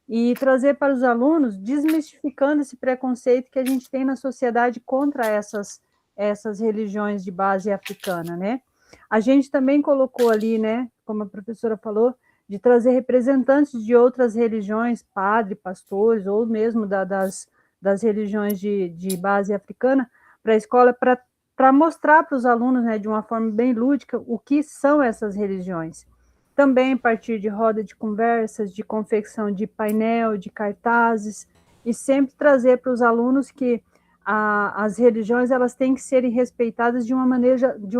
e trazer para os alunos, desmistificando esse preconceito que a gente tem na sociedade contra essas religiões de base africana, né? A gente também colocou ali, né, como a professora falou, de trazer representantes de outras religiões, padres, pastores, ou mesmo das religiões de base africana, para a escola, para mostrar para os alunos, né, de uma forma bem lúdica, o que são essas religiões. Também a partir de roda de conversas, de confecção de painel, de cartazes, e sempre trazer para os alunos que as religiões elas têm que serem respeitadas de uma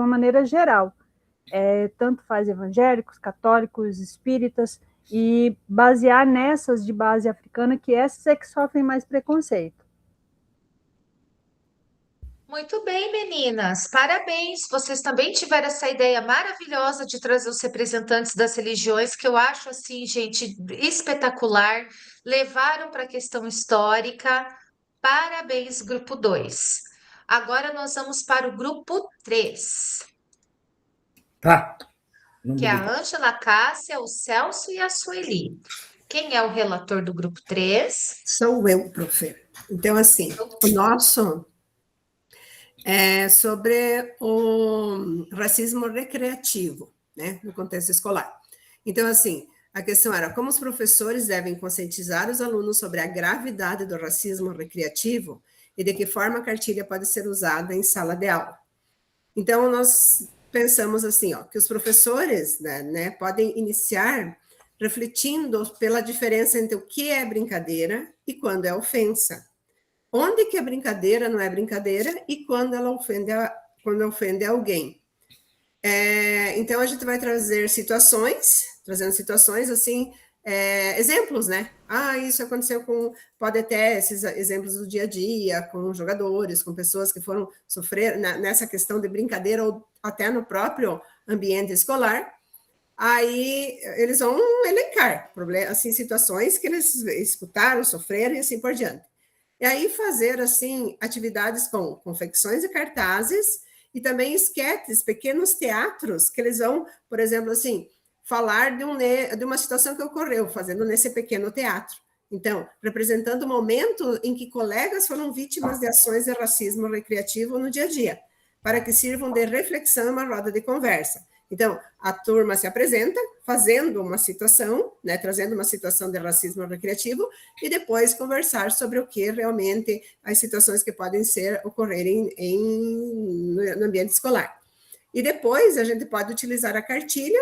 maneira geral. Tanto faz evangélicos, católicos, espíritas, e basear nessas de base africana, que essas é que sofrem mais preconceito. Muito bem, meninas. Parabéns. Vocês também tiveram essa ideia maravilhosa de trazer os representantes das religiões, que eu acho assim, gente, espetacular. Levaram para a questão histórica. Parabéns, grupo 2. Agora nós vamos para o grupo 3. Tá. Que é a Ângela, a Cássia, o Celso e a Sueli. Quem é o relator do grupo 3? Sou eu, prof. Então, assim, o nosso é sobre o racismo recreativo, né, no contexto escolar. Então, assim, a questão era como os professores devem conscientizar os alunos sobre a gravidade do racismo recreativo e de que forma a cartilha pode ser usada em sala de aula. Então, nós pensamos assim, que os professores, né, podem iniciar refletindo pela diferença entre o que é brincadeira e quando é ofensa. Onde que a brincadeira não é brincadeira e quando ela ofende alguém. Então, a gente vai trazendo situações assim, exemplos, né? Isso aconteceu pode ter esses exemplos do dia a dia, com jogadores, com pessoas que foram sofrer nessa questão de brincadeira ou até no próprio ambiente escolar. Aí eles vão elencar assim, situações que eles escutaram, sofreram e assim por diante. E aí fazer, assim, atividades com confecções e cartazes e também esquetes, pequenos teatros, que eles vão, por exemplo, assim, falar de uma situação que ocorreu, fazendo nesse pequeno teatro. Então, representando o momento em que colegas foram vítimas de ações de racismo recreativo no dia a dia, para que sirvam de reflexão e uma roda de conversa. Então, a turma se apresenta fazendo uma situação, né, trazendo uma situação de racismo recreativo, e depois conversar sobre o que realmente as situações que podem ocorrerem no ambiente escolar. E depois a gente pode utilizar a cartilha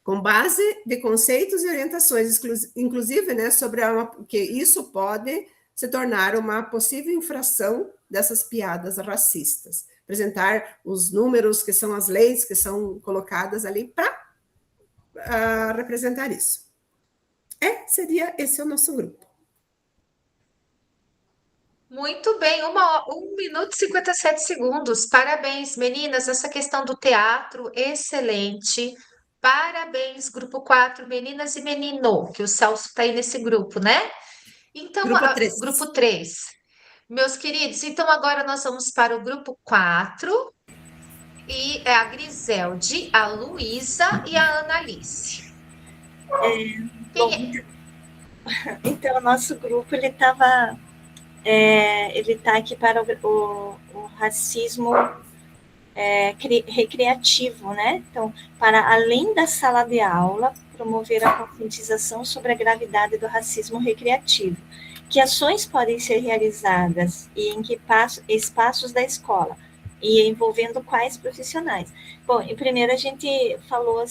com base de conceitos e orientações, inclusive, né, sobre que isso pode se tornar uma possível infração dessas piadas racistas. Apresentar os números, que são as leis que são colocadas ali para representar isso. Esse é o nosso grupo. Muito bem, 1 minuto e 57 segundos. Parabéns, meninas. Essa questão do teatro, excelente. Parabéns, grupo 4, meninas e menino, que o Celso está aí nesse grupo, né? Então, grupo 3. Meus queridos, então agora nós vamos para o grupo 4, e é a Griselde, a Luísa e a Analice. Então, o nosso grupo, ele está aqui para o racismo recreativo, né? Então, para além da sala de aula, promover a conscientização sobre a gravidade do racismo recreativo. Que ações podem ser realizadas e em que espaços da escola? E envolvendo quais profissionais? Bom, em primeiro a gente falou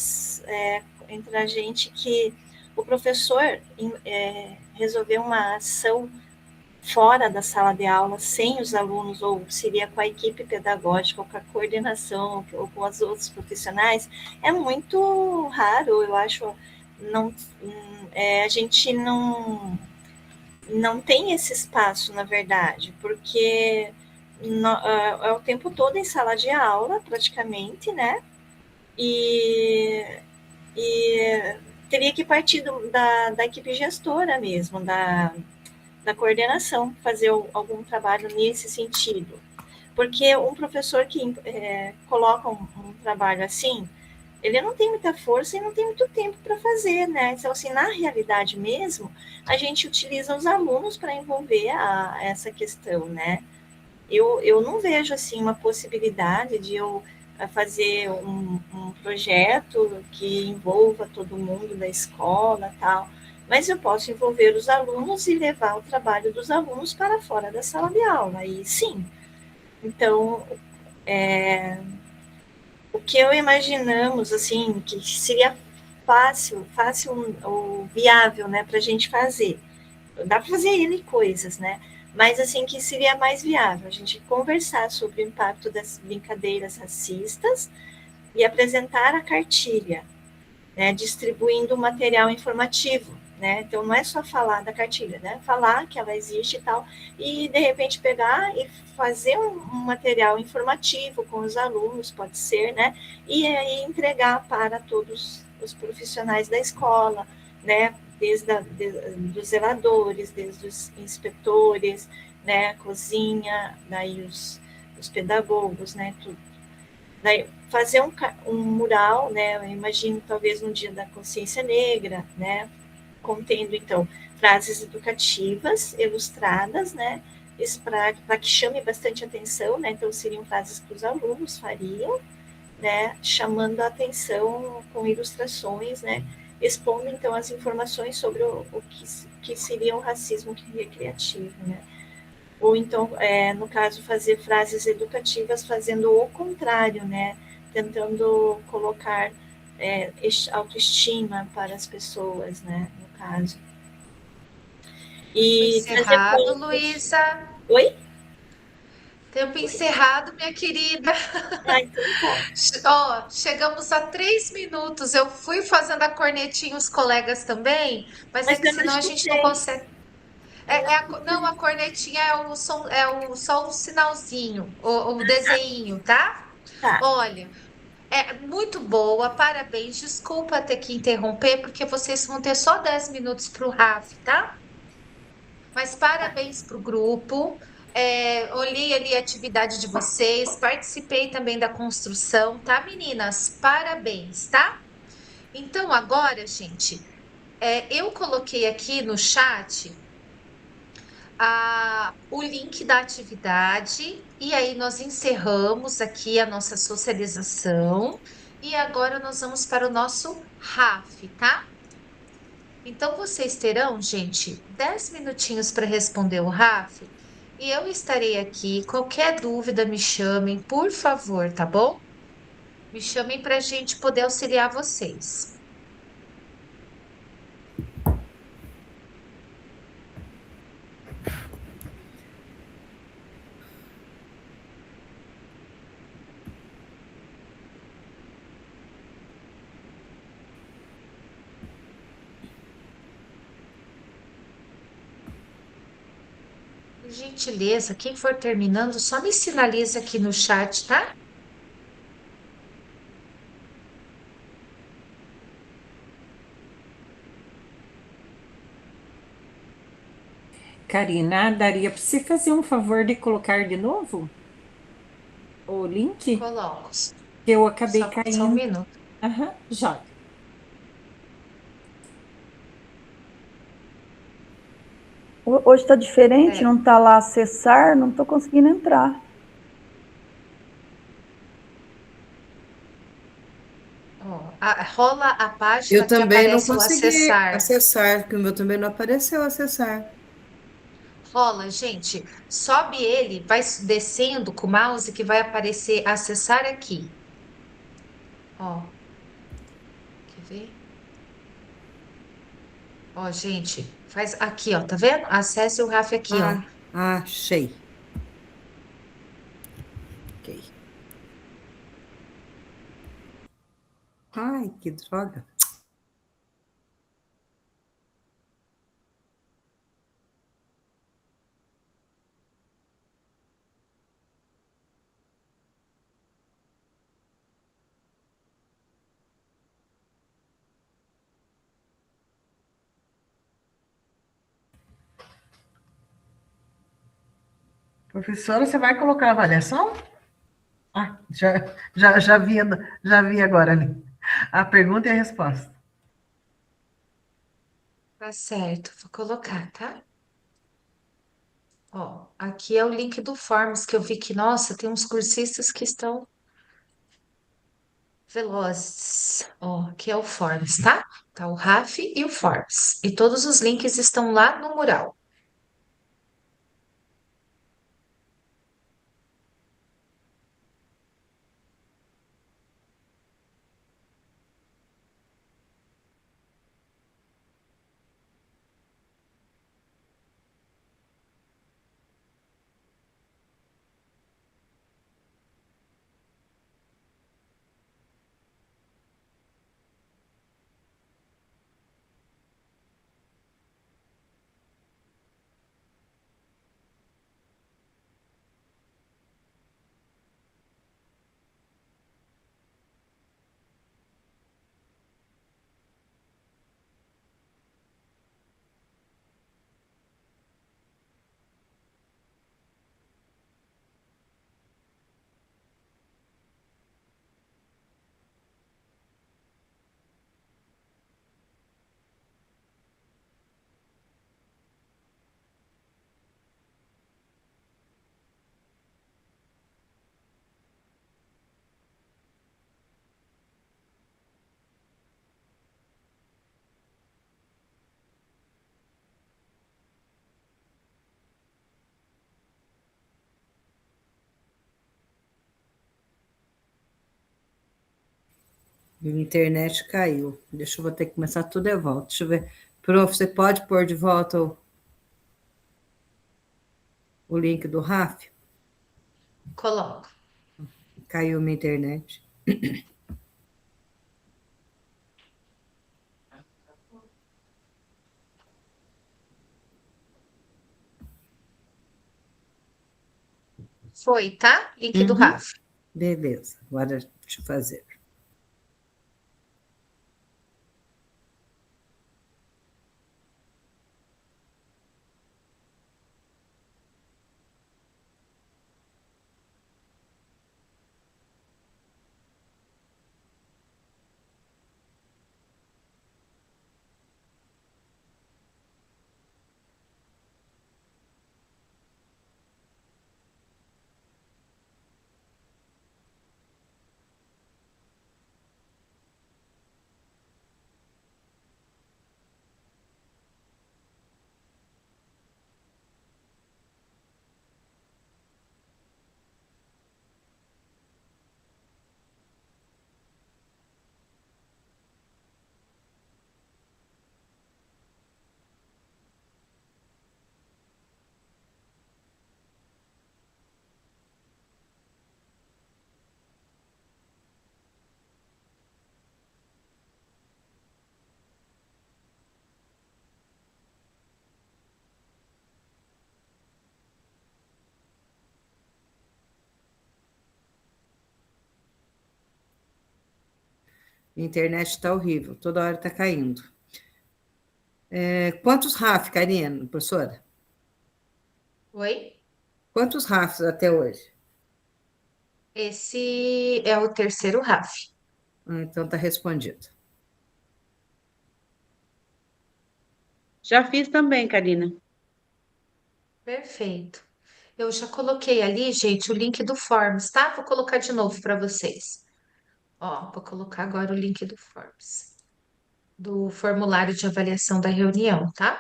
entre a gente que o professor resolveu uma ação fora da sala de aula, sem os alunos, ou seria com a equipe pedagógica, ou com a coordenação, ou com os outros profissionais, é muito raro, eu acho. A gente não tem esse espaço, na verdade, porque é o tempo todo em sala de aula, praticamente, né? E teria que partir da equipe gestora mesmo, da coordenação, fazer algum trabalho nesse sentido. Porque um professor que coloca um trabalho assim, ele não tem muita força e não tem muito tempo para fazer, né? Então, assim, na realidade mesmo, a gente utiliza os alunos para envolver essa questão, né? Eu não vejo, assim, uma possibilidade de eu fazer um projeto que envolva todo mundo da escola e tal, mas eu posso envolver os alunos e levar o trabalho dos alunos para fora da sala de aula, aí sim. Então, o que eu imaginamos, assim, que seria fácil ou viável, né, para a gente fazer. Dá para fazer N coisas, né? Mas, assim, que seria mais viável a gente conversar sobre o impacto das brincadeiras racistas e apresentar a cartilha, né, distribuindo material informativo, né? Então, não é só falar da cartilha, né? Falar que ela existe e tal, e, de repente, pegar e fazer um material informativo com os alunos, pode ser, né? E aí entregar para todos os profissionais da escola, né? Desde os zeladores, desde os inspetores, né? Cozinha, daí os pedagogos, né? Tudo. Daí, fazer um mural, né? Eu imagino, talvez, no Dia da Consciência Negra, né? Contendo, então, frases educativas, ilustradas, né? Para que chame bastante atenção, né? Então, seriam frases que os alunos fariam, né? Chamando a atenção com ilustrações, né? Expondo, então, as informações sobre o que seria o racismo recreativo, né? Ou, então, no caso, fazer frases educativas fazendo o contrário, né? Tentando colocar autoestima para as pessoas, né? No caso. E encerrado, Luísa. Oi? Tempo encerrado, minha querida. Então tá. Ó, chegamos a 3 minutos. Eu fui fazendo a cornetinha, os colegas também, mas é que senão a gente não consegue. Não, a cornetinha é o som, só o sinalzinho, o desenho, tá? Tá. Olha, é muito boa, parabéns. Desculpa ter que interromper, porque vocês vão ter só 10 minutos para o RAF, tá? Mas parabéns para o grupo. Olhei ali a atividade de vocês, participei também da construção, tá, meninas? Parabéns, tá? Então, agora, gente, eu coloquei aqui no chat o link da atividade, e aí nós encerramos aqui a nossa socialização, e agora nós vamos para o nosso RAF, tá? Então, vocês terão, gente, 10 minutinhos para responder o RAF, e eu estarei aqui. Qualquer dúvida, me chamem, por favor, tá bom? Me chamem para a gente poder auxiliar vocês. Por gentileza, quem for terminando, só me sinaliza aqui no chat, tá? Karina, daria para você fazer um favor de colocar de novo o link? Coloco. Que eu acabei Só um caindo. minuto. Aham, já. Hoje está diferente, não está lá acessar, não estou conseguindo entrar. Rola a página Eu que também não aparece o consegui acessar. acessar, porque o meu também não apareceu acessar. Rola, gente. Sobe ele, vai descendo com o mouse que vai aparecer acessar aqui. Ó. Quer ver? Ó, gente, faz aqui, ó, tá vendo? Acesse o RAF aqui, ó. Achei. Ok. Ai, que droga. Professora, você vai colocar a avaliação? Já vi agora ali. A pergunta e a resposta. Tá certo, vou colocar, tá? Ó, aqui é o link do Forms, que eu vi que, nossa, tem uns cursistas que estão velozes. Ó, aqui é o Forms, tá? Tá o RAF e o Forms. E todos os links estão lá no mural. Minha internet caiu. Deixa eu vou ter que começar tudo de volta. Deixa eu ver. Prof, você pode pôr de volta o link do RAF? Coloco. Caiu minha internet. Foi, tá? Link do RAF. Beleza, agora deixa eu fazer. A internet está horrível, toda hora está caindo. Quantos RAF, Karina, professora? Oi? Quantos RAFs até hoje? Esse é o terceiro RAF. Então está respondido. Já fiz também, Karina. Perfeito. Eu já coloquei ali, gente, o link do Forms, tá? Vou colocar de novo para vocês. Ó, vou colocar agora o link do Forms, do formulário de avaliação da reunião, tá?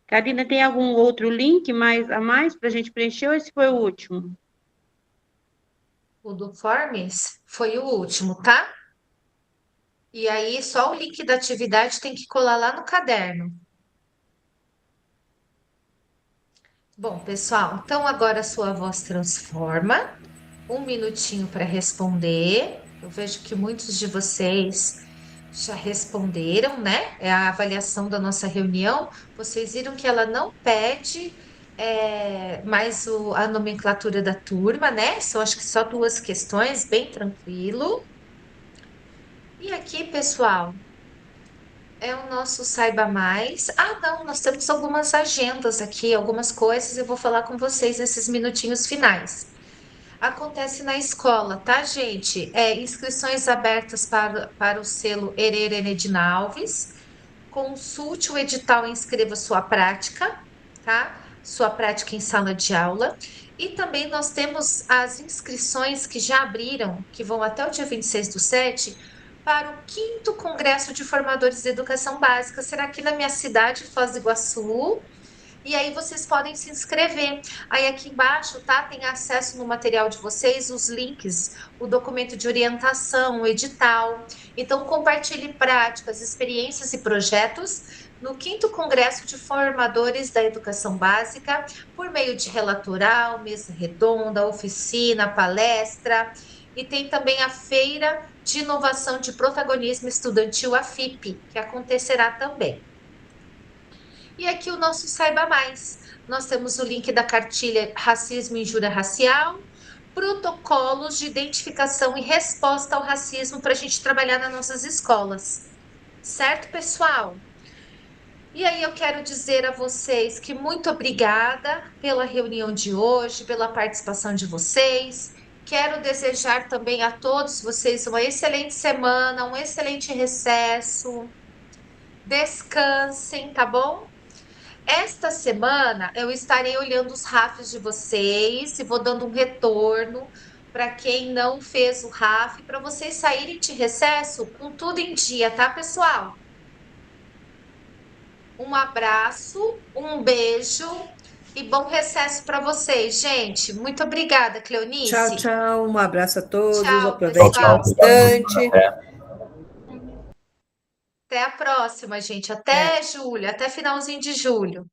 Karina, tem algum outro link a mais para a gente preencher ou esse foi o último? O do Forms foi o último, tá? E aí, só o link da atividade tem que colar lá no caderno. Bom, pessoal, então agora a sua voz transforma. Um minutinho para responder. Eu vejo que muitos de vocês já responderam, né? É a avaliação da nossa reunião. Vocês viram que ela não pede mais a nomenclatura da turma, né? São acho que só 2 questões, bem tranquilo. E aqui, pessoal, é o nosso Saiba Mais. Ah, não, nós temos algumas agendas aqui, algumas coisas, eu vou falar com vocês nesses minutinhos finais. Acontece na escola, tá, gente? Inscrições abertas para o selo Hererene de Alves. Consulte o edital e inscreva sua prática, tá? Sua prática em sala de aula. E também nós temos as inscrições que já abriram, que vão até o dia 26/7, para o 5º Congresso de Formadores de Educação Básica. Será aqui na minha cidade, Foz do Iguaçu. E aí vocês podem se inscrever. Aí aqui embaixo, tá? Tem acesso no material de vocês, os links, o documento de orientação, o edital. Então, compartilhe práticas, experiências e projetos no 5º Congresso de Formadores da Educação Básica, por meio de relatoral, mesa redonda, oficina, palestra. E tem também a Feira de Inovação de Protagonismo Estudantil, a FIP, que acontecerá também. E aqui o nosso Saiba Mais. Nós temos o link da cartilha Racismo e Injúria Racial, protocolos de identificação e resposta ao racismo para a gente trabalhar nas nossas escolas. Certo, pessoal? E aí eu quero dizer a vocês que muito obrigada pela reunião de hoje, pela participação de vocês. Quero desejar também a todos vocês uma excelente semana, um excelente recesso. Descansem, tá bom? Esta semana eu estarei olhando os RAFs de vocês e vou dando um retorno para quem não fez o RAF, para vocês saírem de recesso com tudo em dia, tá, pessoal? Um abraço, um beijo e bom recesso para vocês, gente. Muito obrigada, Cleonice. Tchau, tchau. Um abraço a todos. Tchau, aproveitem pessoal. bastante. Até a próxima, gente. Até julho, até finalzinho de julho.